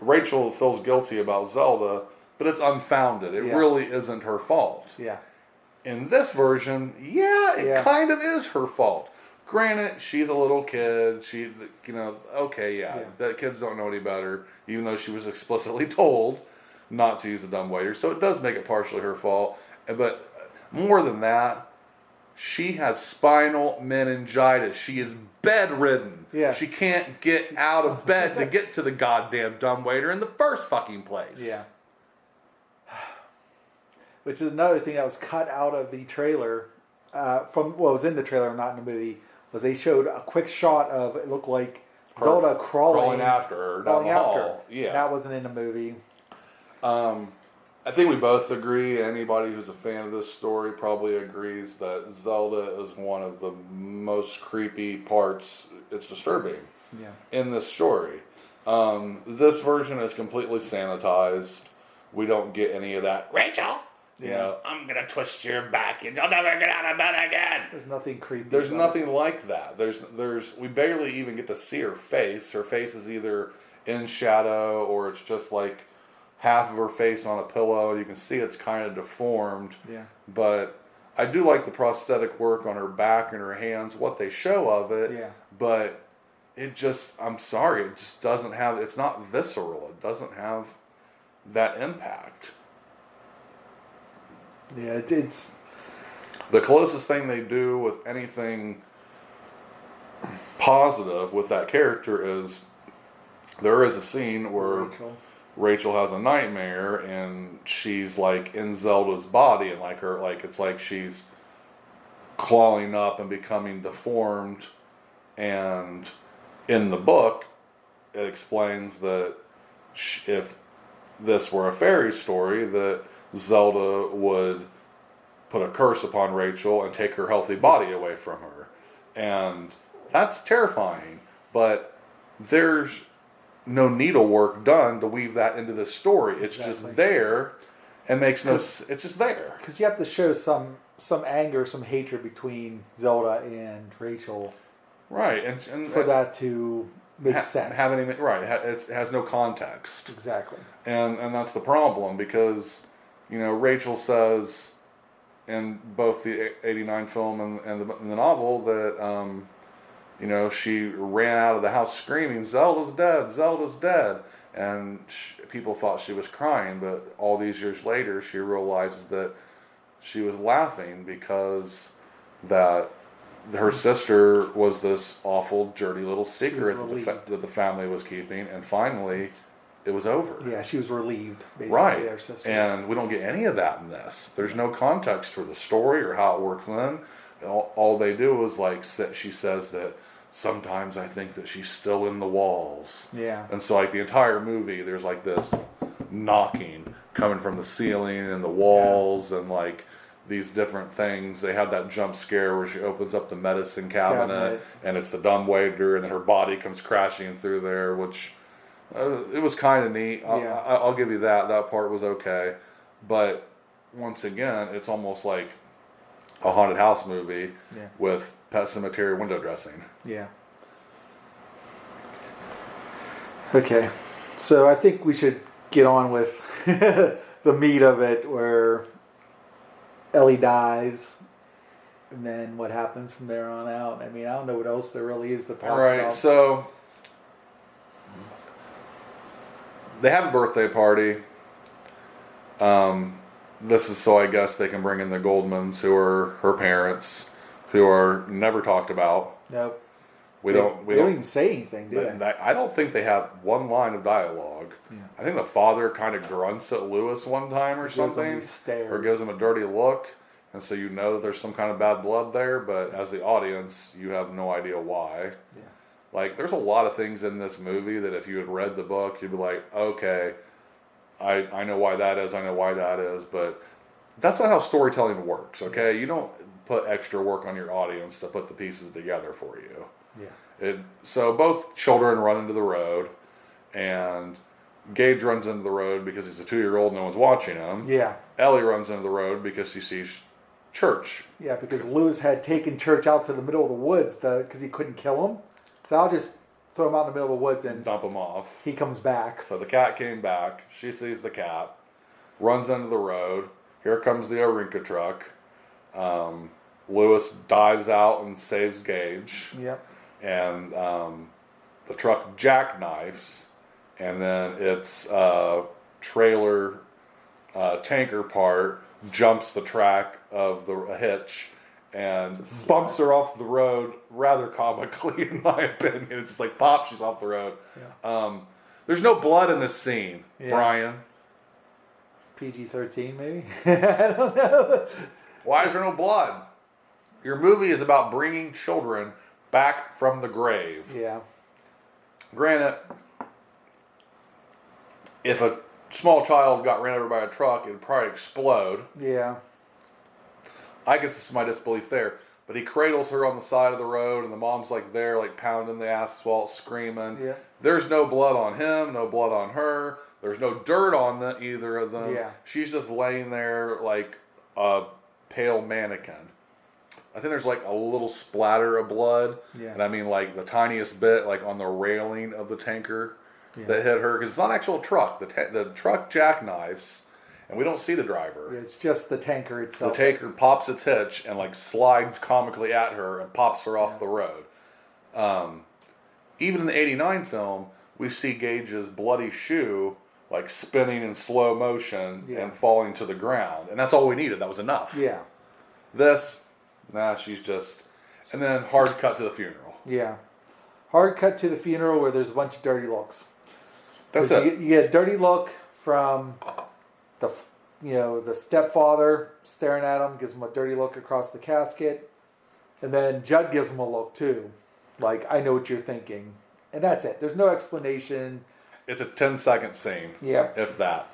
S1: feels guilty about Zelda, but it's unfounded. It really isn't her fault.
S2: Yeah.
S1: In this version, it kind of is her fault. Granted, she's a little kid. The kids don't know any better, even though she was explicitly told not to use a dumbwaiter. So it does make it partially her fault. But more than that, she has spinal meningitis. She is bedridden.
S2: Yes.
S1: She can't get out of bed to get to the goddamn dumbwaiter in the first fucking place.
S2: Yeah. Which is another thing that was cut out of the trailer, was in the trailer, not in the movie, was they showed a quick shot of, it looked like Zelda crawling
S1: after her down the hall. Yeah.
S2: That wasn't in the movie.
S1: I think we both agree, anybody who's a fan of this story probably agrees that Zelda is one of the most creepy parts. It's disturbing in this story. This version is completely sanitized. We don't get any of that, Rachel, you know, I'm going to twist your back and you'll never get out of bed again.
S2: There's nothing creepy.
S1: There's nothing like that. We barely even get to see her face. Her face is either in shadow or it's just like half of her face on a pillow. You can see it's kind of deformed. Yeah. But I do like the prosthetic work on her back and her hands, what they show of it. Yeah. But it just, I'm sorry, it just doesn't have, it's not visceral. It doesn't have that impact.
S2: Yeah, it's
S1: the closest thing they do with anything positive with that character is there is a scene where Rachel has a nightmare and she's like in Zelda's body and it's like she's clawing up and becoming deformed, and in the book it explains that if this were a fairy story, that Zelda would put a curse upon Rachel and take her healthy body away from her. And that's terrifying, but there's no needlework done to weave that into the story. It's just there and makes no sense. It's just there.
S2: Because you have to show some anger, some hatred between Zelda and Rachel.
S1: Right. And
S2: for that to make sense.
S1: It has no context.
S2: Exactly.
S1: And that's the problem, because Rachel says in both the 89 film and the novel that she ran out of the house screaming, Zelda's dead, Zelda's dead. And people thought she was crying, but all these years later she realizes that she was laughing because that her sister was this awful, dirty little secret that the family was keeping, and finally it was over.
S2: Yeah, she was relieved, basically,
S1: right.
S2: Her sister.
S1: And we don't get any of that in this. There's no context for the story or how it works in. All they do is she says that sometimes I think that she's still in the walls. Yeah. And so the entire movie, there's this knocking coming from the ceiling and the walls, and these different things. They have that jump scare where she opens up the medicine cabinet and it's the dumbwaiter, and then her body comes crashing through there, which it was kind of neat. I'll give you that. That part was okay. But once again, it's almost like a haunted house movie with Pet Sematary window dressing.
S2: Yeah. Okay. So I think we should get on with the meat of it, where Ellie dies, and then what happens from there on out. I mean, I don't know what else there really is to talk about.
S1: All right, so they have a birthday party. This is so I guess they can bring in the Goldmans, who are her parents, who are never talked about.
S2: Nope.
S1: We
S2: they
S1: don't
S2: even say anything, do they?
S1: I don't think they have one line of dialogue. Yeah. I think the father kind of grunts at Lewis one time or something, or gives him a dirty look, and so you know that there's some kind of bad blood there. But as the audience, you have no idea why. Yeah. Like, there's a lot of things in this movie that if you had read the book, you'd be like, okay, I know why that is. I know why that is. But that's not how storytelling works. Okay, you don't put extra work on your audience to put the pieces together for you. Yeah. So both children run into the road, and Gage runs into the road because he's a 2-year-old, no one's watching him. Yeah. Ellie runs into the road because she sees Church.
S2: Yeah, because Lewis had taken Church out to the middle of the woods because he couldn't kill him. So I'll just throw him out in the middle of the woods and
S1: dump him off.
S2: He comes back.
S1: So the cat came back. She sees the cat, runs into the road. Here comes the Orinka truck. Lewis dives out and saves Gage. Yep. And the truck jackknifes, and then its trailer tanker part jumps the track of a hitch and bumps her off the road rather comically, in my opinion. It's just like, pop, she's off the road. Yeah. There's no blood in this scene, Brian.
S2: PG-13 maybe? I don't know.
S1: Why is there no blood? Your movie is about bringing children back from the grave. Yeah. Granted, if a small child got ran over by a truck, it'd probably explode. Yeah. I guess this is my disbelief there. But he cradles her on the side of the road, and the mom's like there, like pounding the asphalt, screaming. Yeah. There's no blood on him, no blood on her. There's no dirt on either of them. Yeah. She's just laying there like a pale mannequin. I think there's like a little splatter of blood, and I mean like the tiniest bit, like on the railing of the tanker that hit her, because it's not an actual truck. The truck jackknifes, and we don't see the driver.
S2: It's just the tanker itself.
S1: The tanker pops its hitch and like slides comically at her and pops her off the road. Even in the '89 film, we see Gage's bloody shoe like spinning in slow motion and falling to the ground, and that's all we needed. That was enough. Yeah. This. Nah, she's just... And then hard cut to the funeral. Yeah.
S2: Hard cut to the funeral where there's a bunch of dirty looks.
S1: That's it.
S2: You get a dirty look from the stepfather staring at him, gives him a dirty look across the casket. And then Judd gives him a look too. Like, I know what you're thinking. And that's it. There's no explanation.
S1: It's a 10-second scene. Yeah. If that.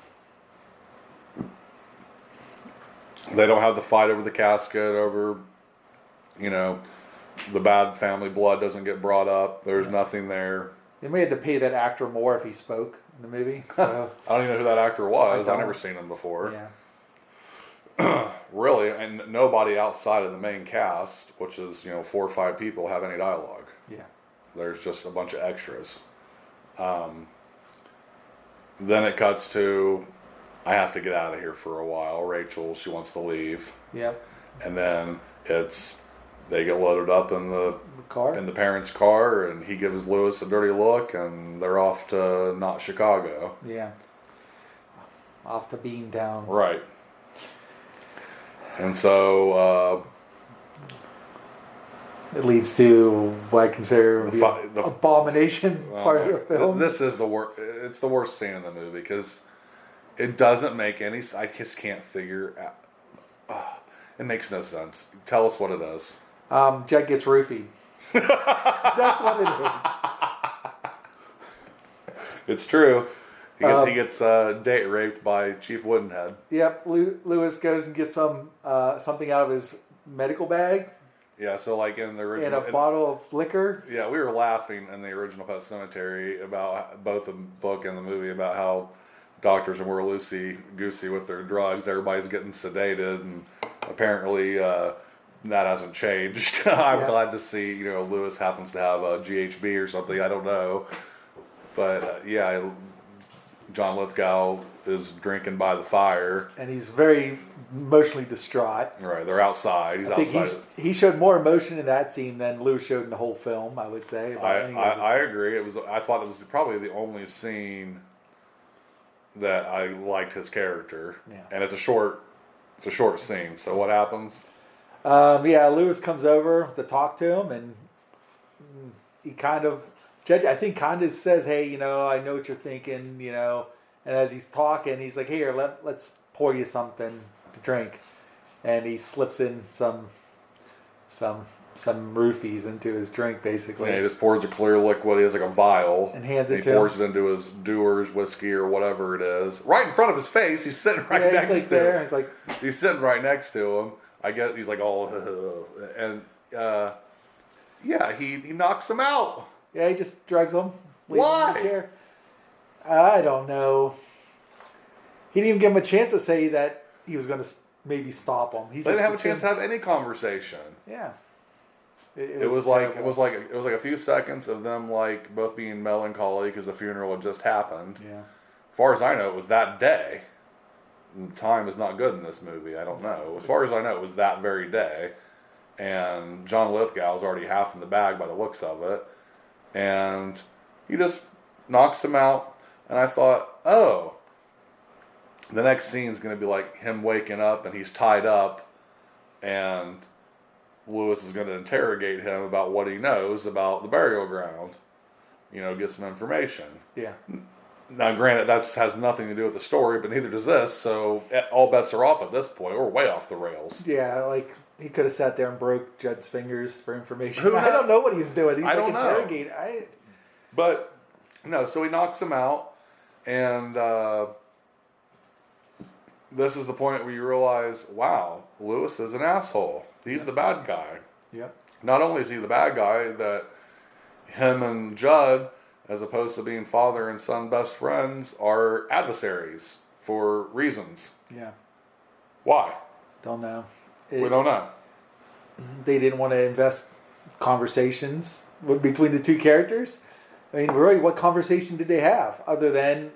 S1: They don't have the fight over the casket, over... the bad family blood doesn't get brought up. There's nothing there.
S2: They may have to pay that actor more if he spoke in the movie. So.
S1: I don't even know who that actor was. I've never seen him before. Yeah. Really, and nobody outside of the main cast, which is 4 or 5 people, have any dialogue. Yeah. There's just a bunch of extras. Then it cuts to, I have to get out of here for a while. Rachel, she wants to leave. Yeah. And then they get loaded up in the car, in the parents' car, and he gives Lewis a dirty look, and they're off to not Chicago. Yeah.
S2: Off to Beantown.
S1: Right. And so
S2: it leads to what I consider the abomination part of the film.
S1: This is the worst. It's the worst scene in the movie because it doesn't make any. I just can't figure out. It makes no sense. Tell us what it is.
S2: Judd gets roofied. That's what it is.
S1: It's true. He gets date raped by Chief Woodenhead.
S2: Yep, Lewis goes and gets something out of his medical bag.
S1: Yeah, so like in the original...
S2: And a bottle of liquor.
S1: Yeah, we were laughing in the original Pet Sematary about both the book and the movie about how doctors are more loosey-goosey with their drugs. Everybody's getting sedated, and apparently that hasn't changed. I'm glad to see, Lewis happens to have a GHB or something. I don't know. But, John Lithgow is drinking by the fire.
S2: And he's very emotionally distraught.
S1: Right, they're outside. He's outside.
S2: He showed more emotion in that scene than Lewis showed in the whole film, I would say.
S1: I agree. I thought it was probably the only scene that I liked his character. Yeah. And it's a short scene. So what happens?
S2: Lewis comes over to talk to him, and he kind of says, hey, I know what you're thinking, and as he's talking, he's like, here, let's pour you something to drink. And he slips in some roofies into his drink, basically.
S1: Yeah, he just pours a clear liquid. He has like a vial.
S2: And hands it to him.
S1: He pours it into his Dewar's whiskey or whatever it is. Right in front of his face. He's sitting right next to him. He's sitting right next to him. I guess he's like all... And, he knocks him out.
S2: Yeah, he just drugs him.
S1: Why?
S2: Him in the chair. I don't know. He didn't even give him a chance to say that he was going to maybe stop him. They
S1: didn't have a chance to have any conversation.
S2: Yeah.
S1: It was like a few seconds of them like both being melancholy because the funeral had just happened.
S2: Yeah.
S1: As far as I know, it was that day. Time is not good in this movie. I don't know. As far as I know, it was that very day, and John Lithgow's already half in the bag by the looks of it, and he just knocks him out. And I thought, oh, the next scene is going to be like him waking up and he's tied up, and Lewis is going to interrogate him about what he knows about the burial ground. Get some information.
S2: Yeah.
S1: Now, granted, that has nothing to do with the story, but neither does this, so all bets are off at this point. We're way off the rails.
S2: Yeah, like, he could have sat there and broke Judd's fingers for information. I don't know what he was doing. He's interrogating.
S1: But, no, so he knocks him out, and this is the point where you realize, wow, Lewis is an asshole. He's the bad guy.
S2: Yep.
S1: Not only is he the bad guy, that him and Judd, as opposed to being father and son best friends, are adversaries for reasons.
S2: Yeah.
S1: Why?
S2: Don't know.
S1: We don't know.
S2: They didn't want to invest conversations between the two characters. I mean, really, what conversation did they have other than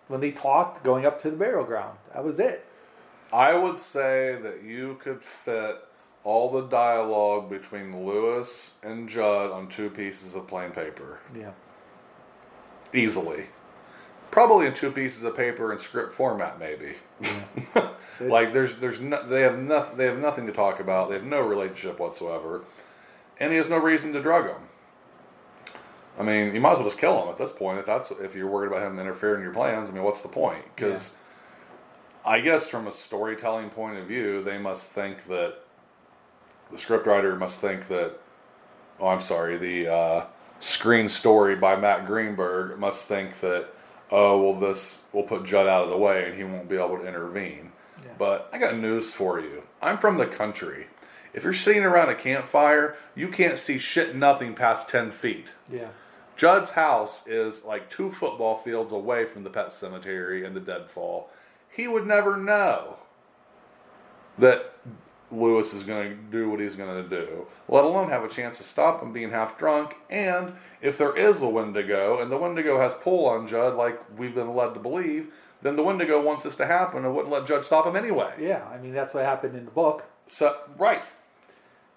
S2: when they talked going up to the burial ground? That was it.
S1: I would say that you could fit all the dialogue between Lewis and Judd on 2 pieces of plain paper.
S2: Yeah.
S1: Easily. Probably in 2 pieces of paper in script format, maybe. Yeah. Like they have nothing to talk about. They have no relationship whatsoever, and he has no reason to drug him. I mean, you might as well just kill him at this point if you're worried about him interfering in your plans. I mean, what's the point? Because I guess from a storytelling point of view, they must think that the scriptwriter must think that. Oh, I'm sorry. The screen story by Matt Greenberg must think that, oh, well, this will put Judd out of the way and he won't be able to intervene. Yeah. But I got news for you. I'm from the country. If you're sitting around a campfire, you can't see shit nothing past 10 feet.
S2: Yeah.
S1: Judd's house is like 2 football fields away from the pet cemetery and the deadfall. He would never know that Lewis is going to do what he's going to do, let alone have a chance to stop him being half drunk. And if there is a Wendigo, and the Wendigo has pull on Judd like we've been led to believe, then the Wendigo wants this to happen and wouldn't let Judd stop him anyway.
S2: Yeah, I mean, that's what happened in the book.
S1: So, right.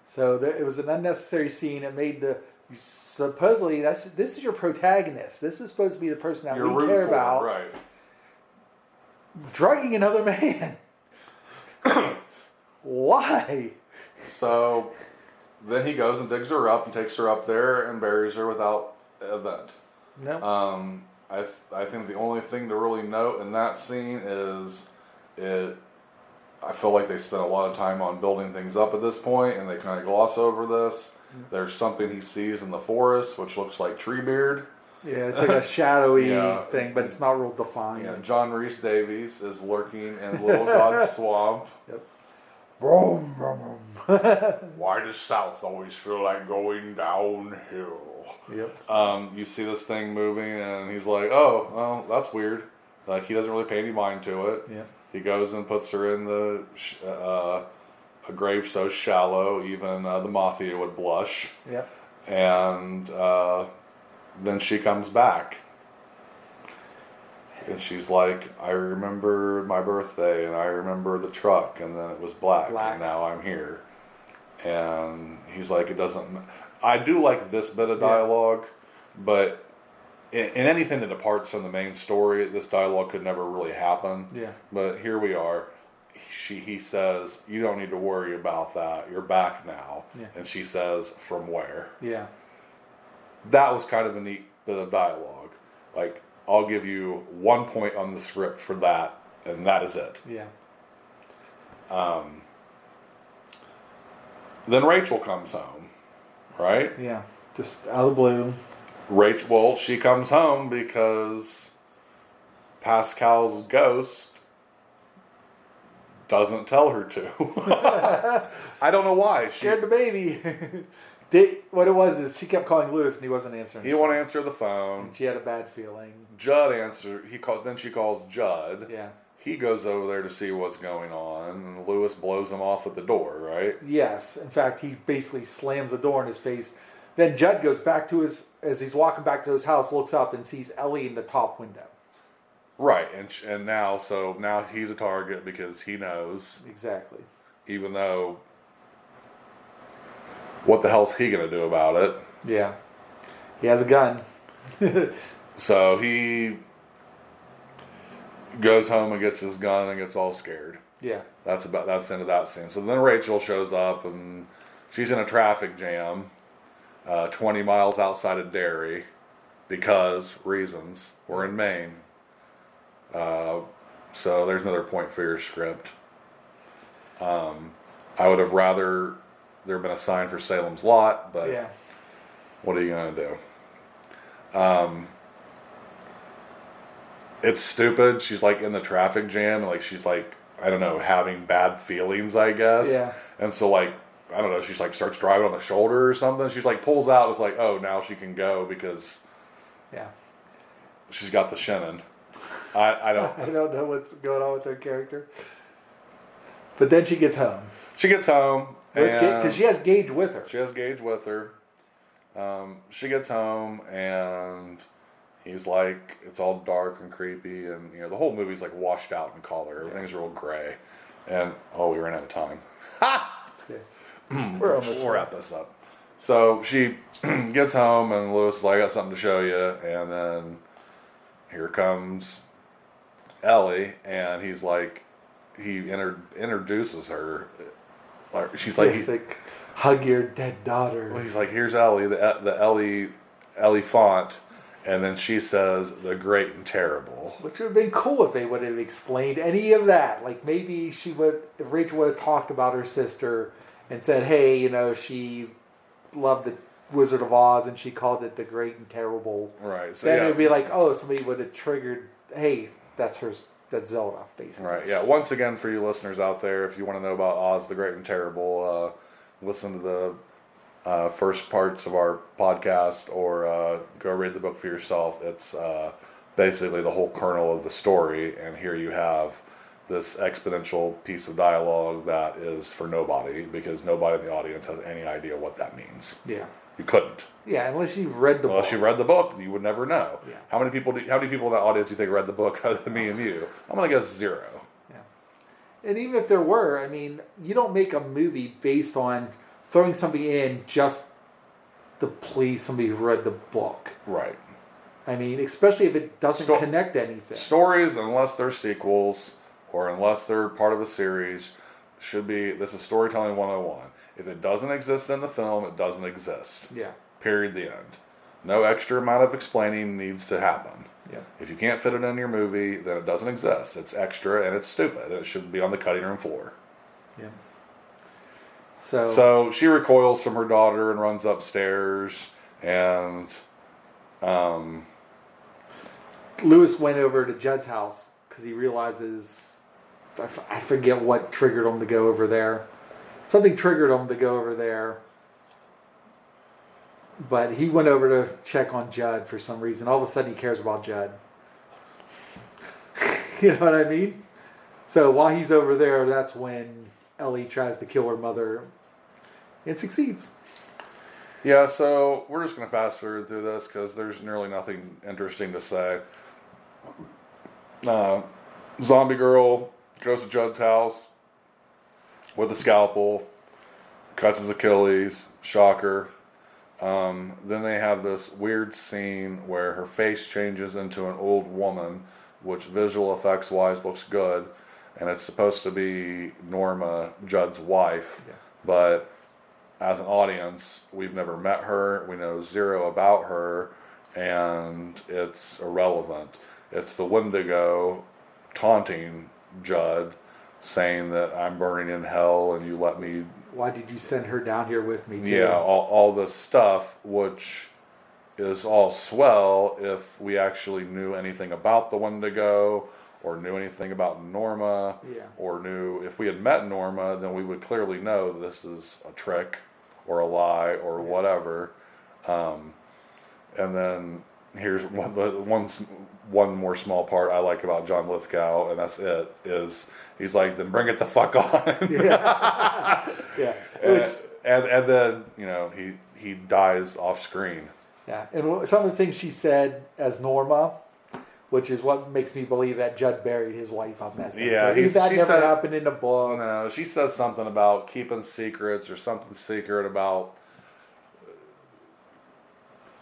S2: So it was an unnecessary scene. It made supposedly, this is your protagonist. This is supposed to be the person that we care about.
S1: Right.
S2: Drugging another man. Why?
S1: So then he goes and digs her up and takes her up there and buries her without event.
S2: No.
S1: I think the only thing to really note in that scene is I feel like they spent a lot of time on building things up at this point, and they kind of gloss over this. Mm-hmm. There's something he sees in the forest, which looks like Treebeard.
S2: Yeah, it's like a shadowy
S1: Yeah.
S2: thing, but it's not real defined.
S1: Yeah, John Rhys Davies is lurking in Little God's swamp.
S2: Yep. Vroom, vroom, vroom.
S1: Why does South always feel like going downhill?
S2: Yep.
S1: You see this thing moving, and he's like, "Oh, well, that's weird." Like, he doesn't really pay any mind to it.
S2: Yep.
S1: He goes and puts her in a grave so shallow, even the mafia would blush.
S2: Yep.
S1: And then she comes back. And she's like, I remember my birthday, and I remember the truck, and then it was black. And now I'm here. And he's like, it doesn't... I do like this bit of dialogue, but in anything that departs from the main story, this dialogue could never really happen.
S2: Yeah.
S1: But here we are. He says, you don't need to worry about that. You're back now.
S2: Yeah.
S1: And she says, from where?
S2: Yeah.
S1: That was kind of a neat bit of dialogue. Like, I'll give you 1 point on the script for that, and that is it.
S2: Yeah.
S1: Then Rachel comes home, right?
S2: Yeah. Just out of the blue.
S1: Well, she comes home because Pascal's ghost doesn't tell her to. I don't know why.
S2: Scared the baby. What it was is she kept calling Lewis and he wasn't answering.
S1: He won't answer the phone.
S2: She had a bad feeling.
S1: Judd answered. Then she calls Judd.
S2: Yeah.
S1: He goes over there to see what's going on, and Lewis blows him off at the door, right?
S2: Yes. In fact, he basically slams the door in his face. Then Judd goes back to as he's walking back to his house, looks up and sees Ellie in the top window.
S1: Right, and now he's a target because he knows.
S2: Exactly.
S1: Even though, what the hell's he gonna do about it?
S2: Yeah. He has a gun.
S1: So he goes home and gets his gun and gets all scared.
S2: Yeah.
S1: That's the end of that scene. So then Rachel shows up and she's in a traffic jam, 20 miles outside of Derry, because reasons. We're in Maine. So there's another point for your script. I would have rather there been a sign for Salem's Lot, but
S2: yeah.
S1: What are you going to do? It's stupid. She's like in the traffic jam, and like she's like, I don't know, having bad feelings, I guess.
S2: Yeah.
S1: And so like, I don't know, she's like starts driving on the shoulder or something. She's like pulls out. It's like, oh, now she can go because she's got the shinnin. I don't.
S2: I don't know what's going on with her character. But then she gets home.
S1: She gets home
S2: because she has Gage with her.
S1: She has Gage with her. She gets home and he's like, it's all dark and creepy, and the whole movie's like washed out in color. Everything's real gray. And we ran out of time. Ha!
S2: Okay.
S1: We'll wrap this up. So she gets home and Lewis is like, I got something to show you. And then here comes Ellie, and he's like, he introduces her. She's like,
S2: he's like, hug your dead daughter.
S1: Well, he's like, here's Ellie, the Ellie font. And then she says, the great and terrible.
S2: Which would have been cool if they would have explained any of that. Like maybe if Rachel would have talked about her sister and said, hey, she loved the Wizard of Oz and she called it the great and terrible.
S1: Right. So
S2: then it would be like, oh, somebody would have triggered, hey, that's Zelda, basically.
S1: Right, yeah. Once again, for you listeners out there, if you want to know about Oz the Great and Terrible, listen to the first parts of our podcast or go read the book for yourself. It's basically the whole kernel of the story, and here you have this exponential piece of dialogue that is for nobody, because nobody in the audience has any idea what that means.
S2: Yeah.
S1: You couldn't.
S2: Yeah, unless you've read the book.
S1: Unless you read the book, you would never know.
S2: Yeah.
S1: How many people in the audience do you think read the book other than me and you? I'm going to guess 0.
S2: Yeah. And even if there were, I mean, you don't make a movie based on throwing something in just to please somebody who read the book.
S1: Right.
S2: I mean, especially if it doesn't connect to anything.
S1: Stories, unless they're sequels or unless they're part of a series, this is storytelling 101. If it doesn't exist in the film, it doesn't exist.
S2: Yeah.
S1: Period, the end. No extra amount of explaining needs to happen.
S2: Yeah.
S1: If you can't fit it in your movie, then it doesn't exist. It's extra and it's stupid. It should be on the cutting room floor.
S2: Yeah.
S1: So she recoils from her daughter and runs upstairs, and
S2: Lewis went over to Judd's house because he realizes, I forget what triggered him to go over there. Something triggered him to go over there. But he went over to check on Judd for some reason. All of a sudden he cares about Judd. You know what I mean? So while he's over there, that's when Ellie tries to kill her mother and succeeds.
S1: Yeah, so we're just going to fast forward through this because there's nearly nothing interesting to say. Zombie girl goes to Judd's house with a scalpel, cuts his Achilles, shocker. Then they have this weird scene where her face changes into an old woman, which visual effects wise looks good, and it's supposed to be Norma, Judd's wife, but as an audience, we've never met her, we know zero about her, and it's irrelevant. It's the Wendigo taunting Judd, saying that I'm burning in hell and you let me...
S2: Why did you send her down here with me, too?
S1: Yeah, all this stuff, which is all swell if we actually knew anything about the Wendigo, or knew anything about Norma, or knew... If we had met Norma, then we would clearly know this is a trick, or a lie, or whatever. And then here's one more small part I like about John Lithgow, and that's it, is he's like, then bring it the fuck on.
S2: Yeah.
S1: And then, you know, he dies off screen.
S2: Yeah, and some of the things she said as Norma, which is what makes me believe that Judd buried his wife on that cemetery.
S1: Yeah,
S2: that never happened in the book.
S1: No, she says something about keeping secrets or something secret about,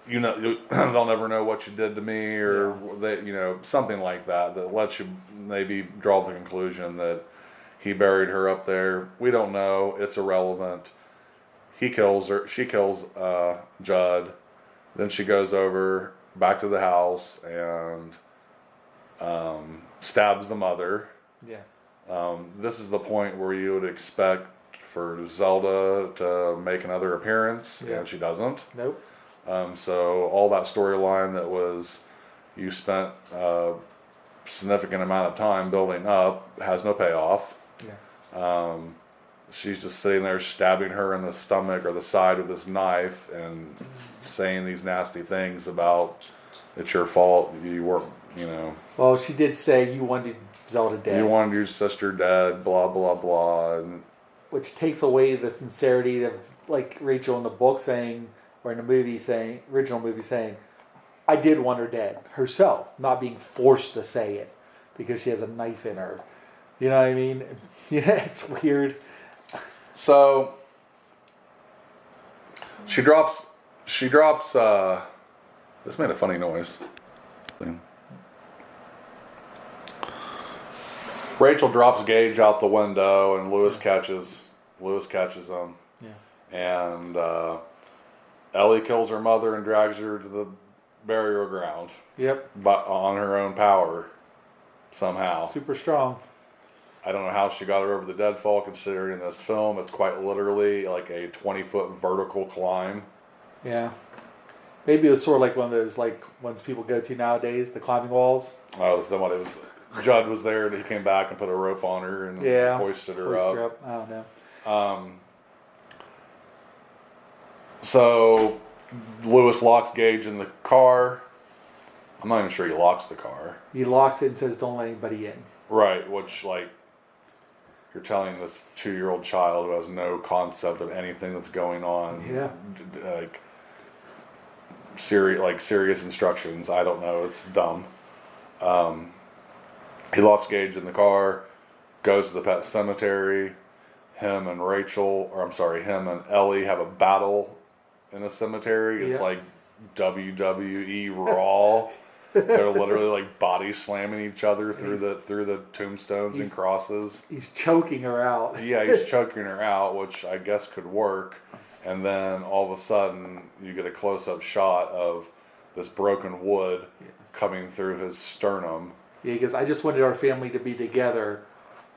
S1: you know, they'll never know what you did to me, or that, you know, something like that lets you maybe draw the conclusion that he buried her up there. We don't know. It's irrelevant. He kills her. She kills Judd. Then she goes over back to the house and stabs the mother.
S2: Yeah.
S1: This is the point where you would expect for Zelda to make another appearance, and she doesn't.
S2: Nope.
S1: So all that storyline that was you spent a significant amount of time building up has no payoff.
S2: Yeah.
S1: She's just sitting there stabbing her in the stomach or the side with this knife and saying these nasty things about it's your fault, you weren't, you know.
S2: Well, she did say you wanted Zelda dead.
S1: You wanted your sister dead, blah, blah, blah. And
S2: which takes away the sincerity of, like, Rachel in the book saying, or in the movie saying, original movie saying, I did want her dead herself, not being forced to say it because she has a knife in her. You know what I mean? Yeah, it's weird.
S1: So she drops this made a funny noise. Rachel drops Gage out the window and Lewis catches him.
S2: Yeah.
S1: And Ellie kills her mother and drags her to the burial ground.
S2: Yep.
S1: But on her own power somehow.
S2: Super strong.
S1: I don't know how she got her over the deadfall, considering in this film it's quite literally like a 20-foot vertical climb.
S2: Yeah. Maybe it was sort of like one of those, like, ones people go to nowadays, the climbing walls.
S1: Oh, somebody was... Judd was there, and he came back and put a rope on her and hoisted her up.
S2: I don't know.
S1: So Lewis locks Gage in the car. I'm not even sure he locks the car.
S2: He locks it and says, don't let anybody in.
S1: Right, which, like, you're telling this 2-year-old child who has no concept of anything that's going on.
S2: Yeah.
S1: Like, serious instructions. I don't know. It's dumb. He locks Gage in the car, goes to the pet cemetery. Him and Ellie have a battle in the cemetery. It's like WWE Raw. They're literally like body slamming each other through the tombstones and crosses.
S2: He's choking her out.
S1: Yeah, he's choking her out, which I guess could work. And then all of a sudden, you get a close-up shot of this broken wood coming through his sternum.
S2: Yeah, he goes, I just wanted our family to be together,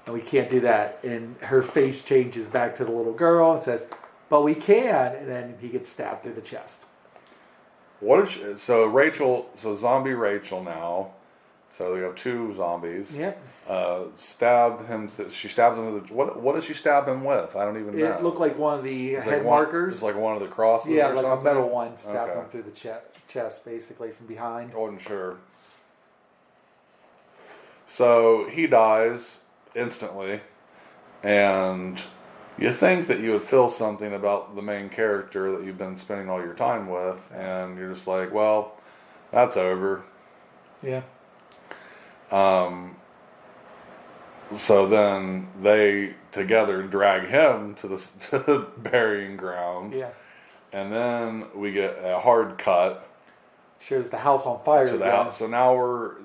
S2: and we can't do that. And her face changes back to the little girl and says, but we can. And then he gets stabbed through the chest.
S1: So zombie Rachel now So we have 2 zombies.
S2: Yep.
S1: Stabbed him. She stabbed him with what did she stab him with? I don't even know.
S2: It looked like one of the
S1: It's
S2: head
S1: like
S2: markers.
S1: It's like one of the crosses.
S2: Yeah,
S1: or
S2: like
S1: something?
S2: a metal one stabbed
S1: Okay.
S2: him through the chest, basically from behind.
S1: I wasn't sure. So he dies instantly, and you think that you would feel something about the main character that you've been spending all your time with, and you're just like, well, that's over.
S2: Yeah.
S1: So then they together drag him to the burying ground.
S2: Yeah.
S1: And then we get a hard cut
S2: Shows the house on fire.
S1: to the house. So now we're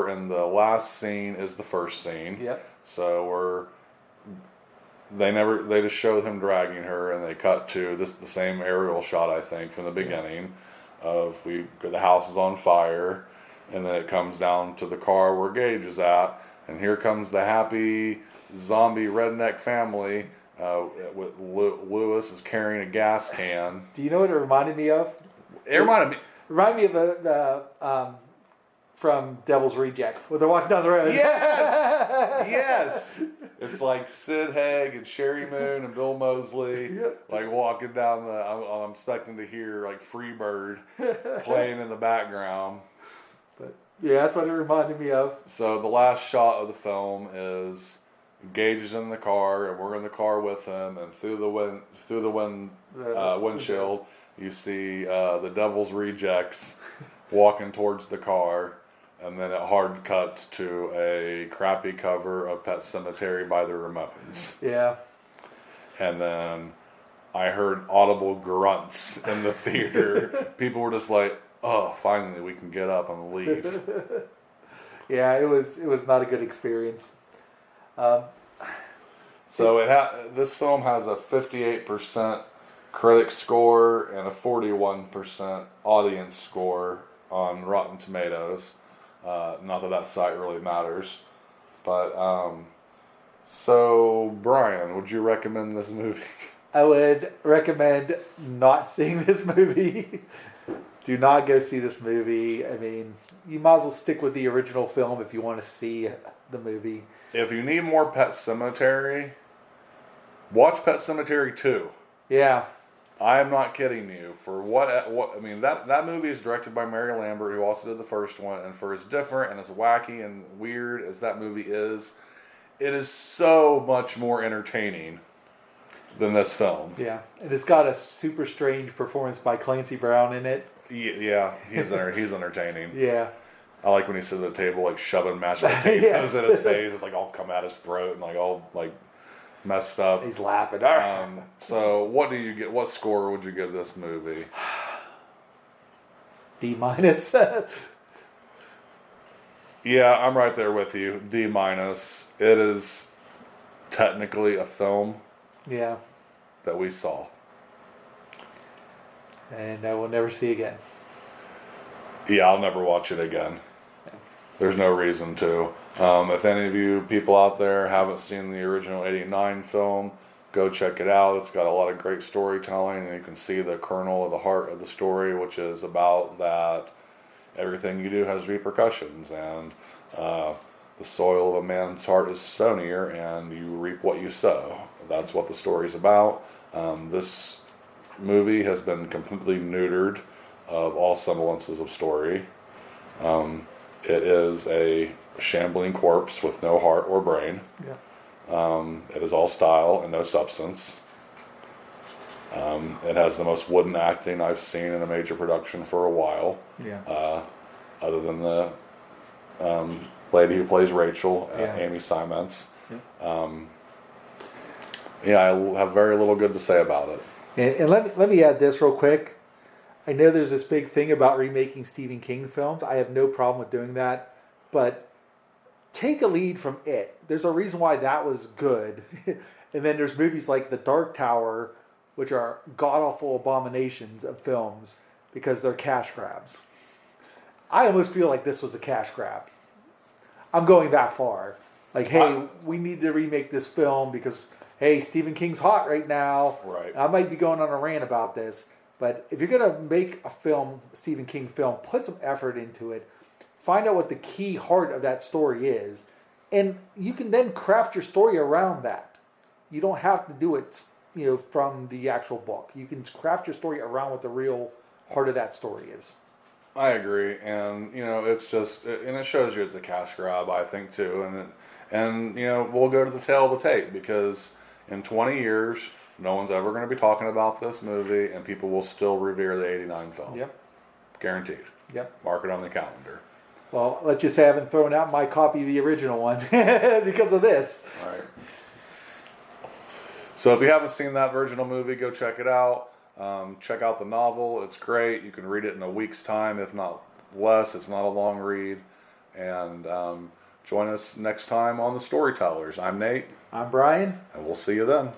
S1: in the last scene is the first scene.
S2: Yep.
S1: So they just show him dragging her, and they cut to the same aerial shot, I think, from the beginning of the house is on fire, and then it comes down to the car where Gage is at, and here comes the happy zombie redneck family. With Lewis is carrying a gas can.
S2: Do you know what it reminded me of?
S1: It reminded me.
S2: Reminded me of the from Devil's Rejects, when they're walking down the road.
S1: Yes, yes. It's like Sid Haig and Sherry Moon and Bill Moseley, like walking down I'm expecting to hear like Freebird playing in the background.
S2: But yeah, that's what it reminded me of.
S1: So the last shot of the film is Gage is in the car, and we're in the car with him, and through the windshield, you see the Devil's Rejects walking towards the car, and then it hard cuts to a crappy cover of Pet Sematary by the Ramones.
S2: Yeah.
S1: And then I heard audible grunts in the theater. People were just like, "Oh, finally we can get up and leave."
S2: Yeah, it was not a good experience.
S1: So this film has a 58% critic score and a 41% audience score on Rotten Tomatoes. Not that site really matters, but so Brian, would you recommend this movie?
S2: I would recommend not seeing this movie. Do not go see this movie. I mean, you might as well stick with the original film if you want to see the movie.
S1: If you need more Pet Sematary, watch Pet Sematary 2.
S2: Yeah.
S1: I am not kidding you. For what I mean, that movie is directed by Mary Lambert, who also did the first one, and for as different and as wacky and weird as that movie is, it is so much more entertaining than this film.
S2: Yeah, and it's got a super strange performance by Clancy Brown in it.
S1: Yeah, he's entertaining.
S2: Yeah.
S1: I like when he sits at the table, like shoving mashed potatoes
S2: Yes.
S1: in his face. It's like all come out his throat and like all like messed up.
S2: He's laughing.
S1: So what do you get? What score would you give this movie?
S2: D-.
S1: Yeah, I'm right there with you. D-. It is technically a film
S2: Yeah.
S1: that we saw.
S2: And I will never see again.
S1: Yeah, I'll never watch it again. There's no reason to. If any of you people out there haven't seen the original '89 film, go check it out. It's got a lot of great storytelling, and you can see the kernel of the heart of the story, which is about that everything you do has repercussions, and the soil of a man's heart is stonier, and you reap what you sow. That's what the story's about. This movie has been completely neutered of all semblances of story. It is a shambling corpse with no heart or brain.
S2: Yeah.
S1: It is all style and no substance. It has the most wooden acting I've seen in a major production for a while.
S2: Yeah.
S1: Other than the lady who plays Rachel,
S2: Yeah.
S1: Amy Simons.
S2: Yeah.
S1: I have very little good to say about it.
S2: And let me add this real quick. I know there's this big thing about remaking Stephen King films. I have no problem with doing that. But take a lead from it. There's a reason why that was good. And then there's movies like The Dark Tower, which are god-awful abominations of films because they're cash grabs. I almost feel like this was a cash grab. I'm going that far. Like, hey, we need to remake this film because, hey, Stephen King's hot right now.
S1: Right.
S2: I might be going on a rant about this. But if you're going to make a film, Stephen King film, put some effort into it. find out what the key heart of that story is, and you can then craft your story around that. You don't have to do it, from the actual book. You can craft your story around what the real heart of that story is.
S1: I agree, and it's just, and it shows you it's a cash grab, I think too, and we'll go to the tail of the tape because in 20 years, no one's ever going to be talking about this movie, and people will still revere the '89 film.
S2: Yep.
S1: Guaranteed.
S2: Yep.
S1: Mark it on the calendar.
S2: Well, let's just say I haven't thrown out my copy of the original one because of this.
S1: All right. So if you haven't seen that original movie, go check it out. Check out the novel. It's great. You can read it in a week's time, if not less. It's not a long read. And join us next time on The Storytellers. I'm Nate.
S2: I'm Brian.
S1: And we'll see you then.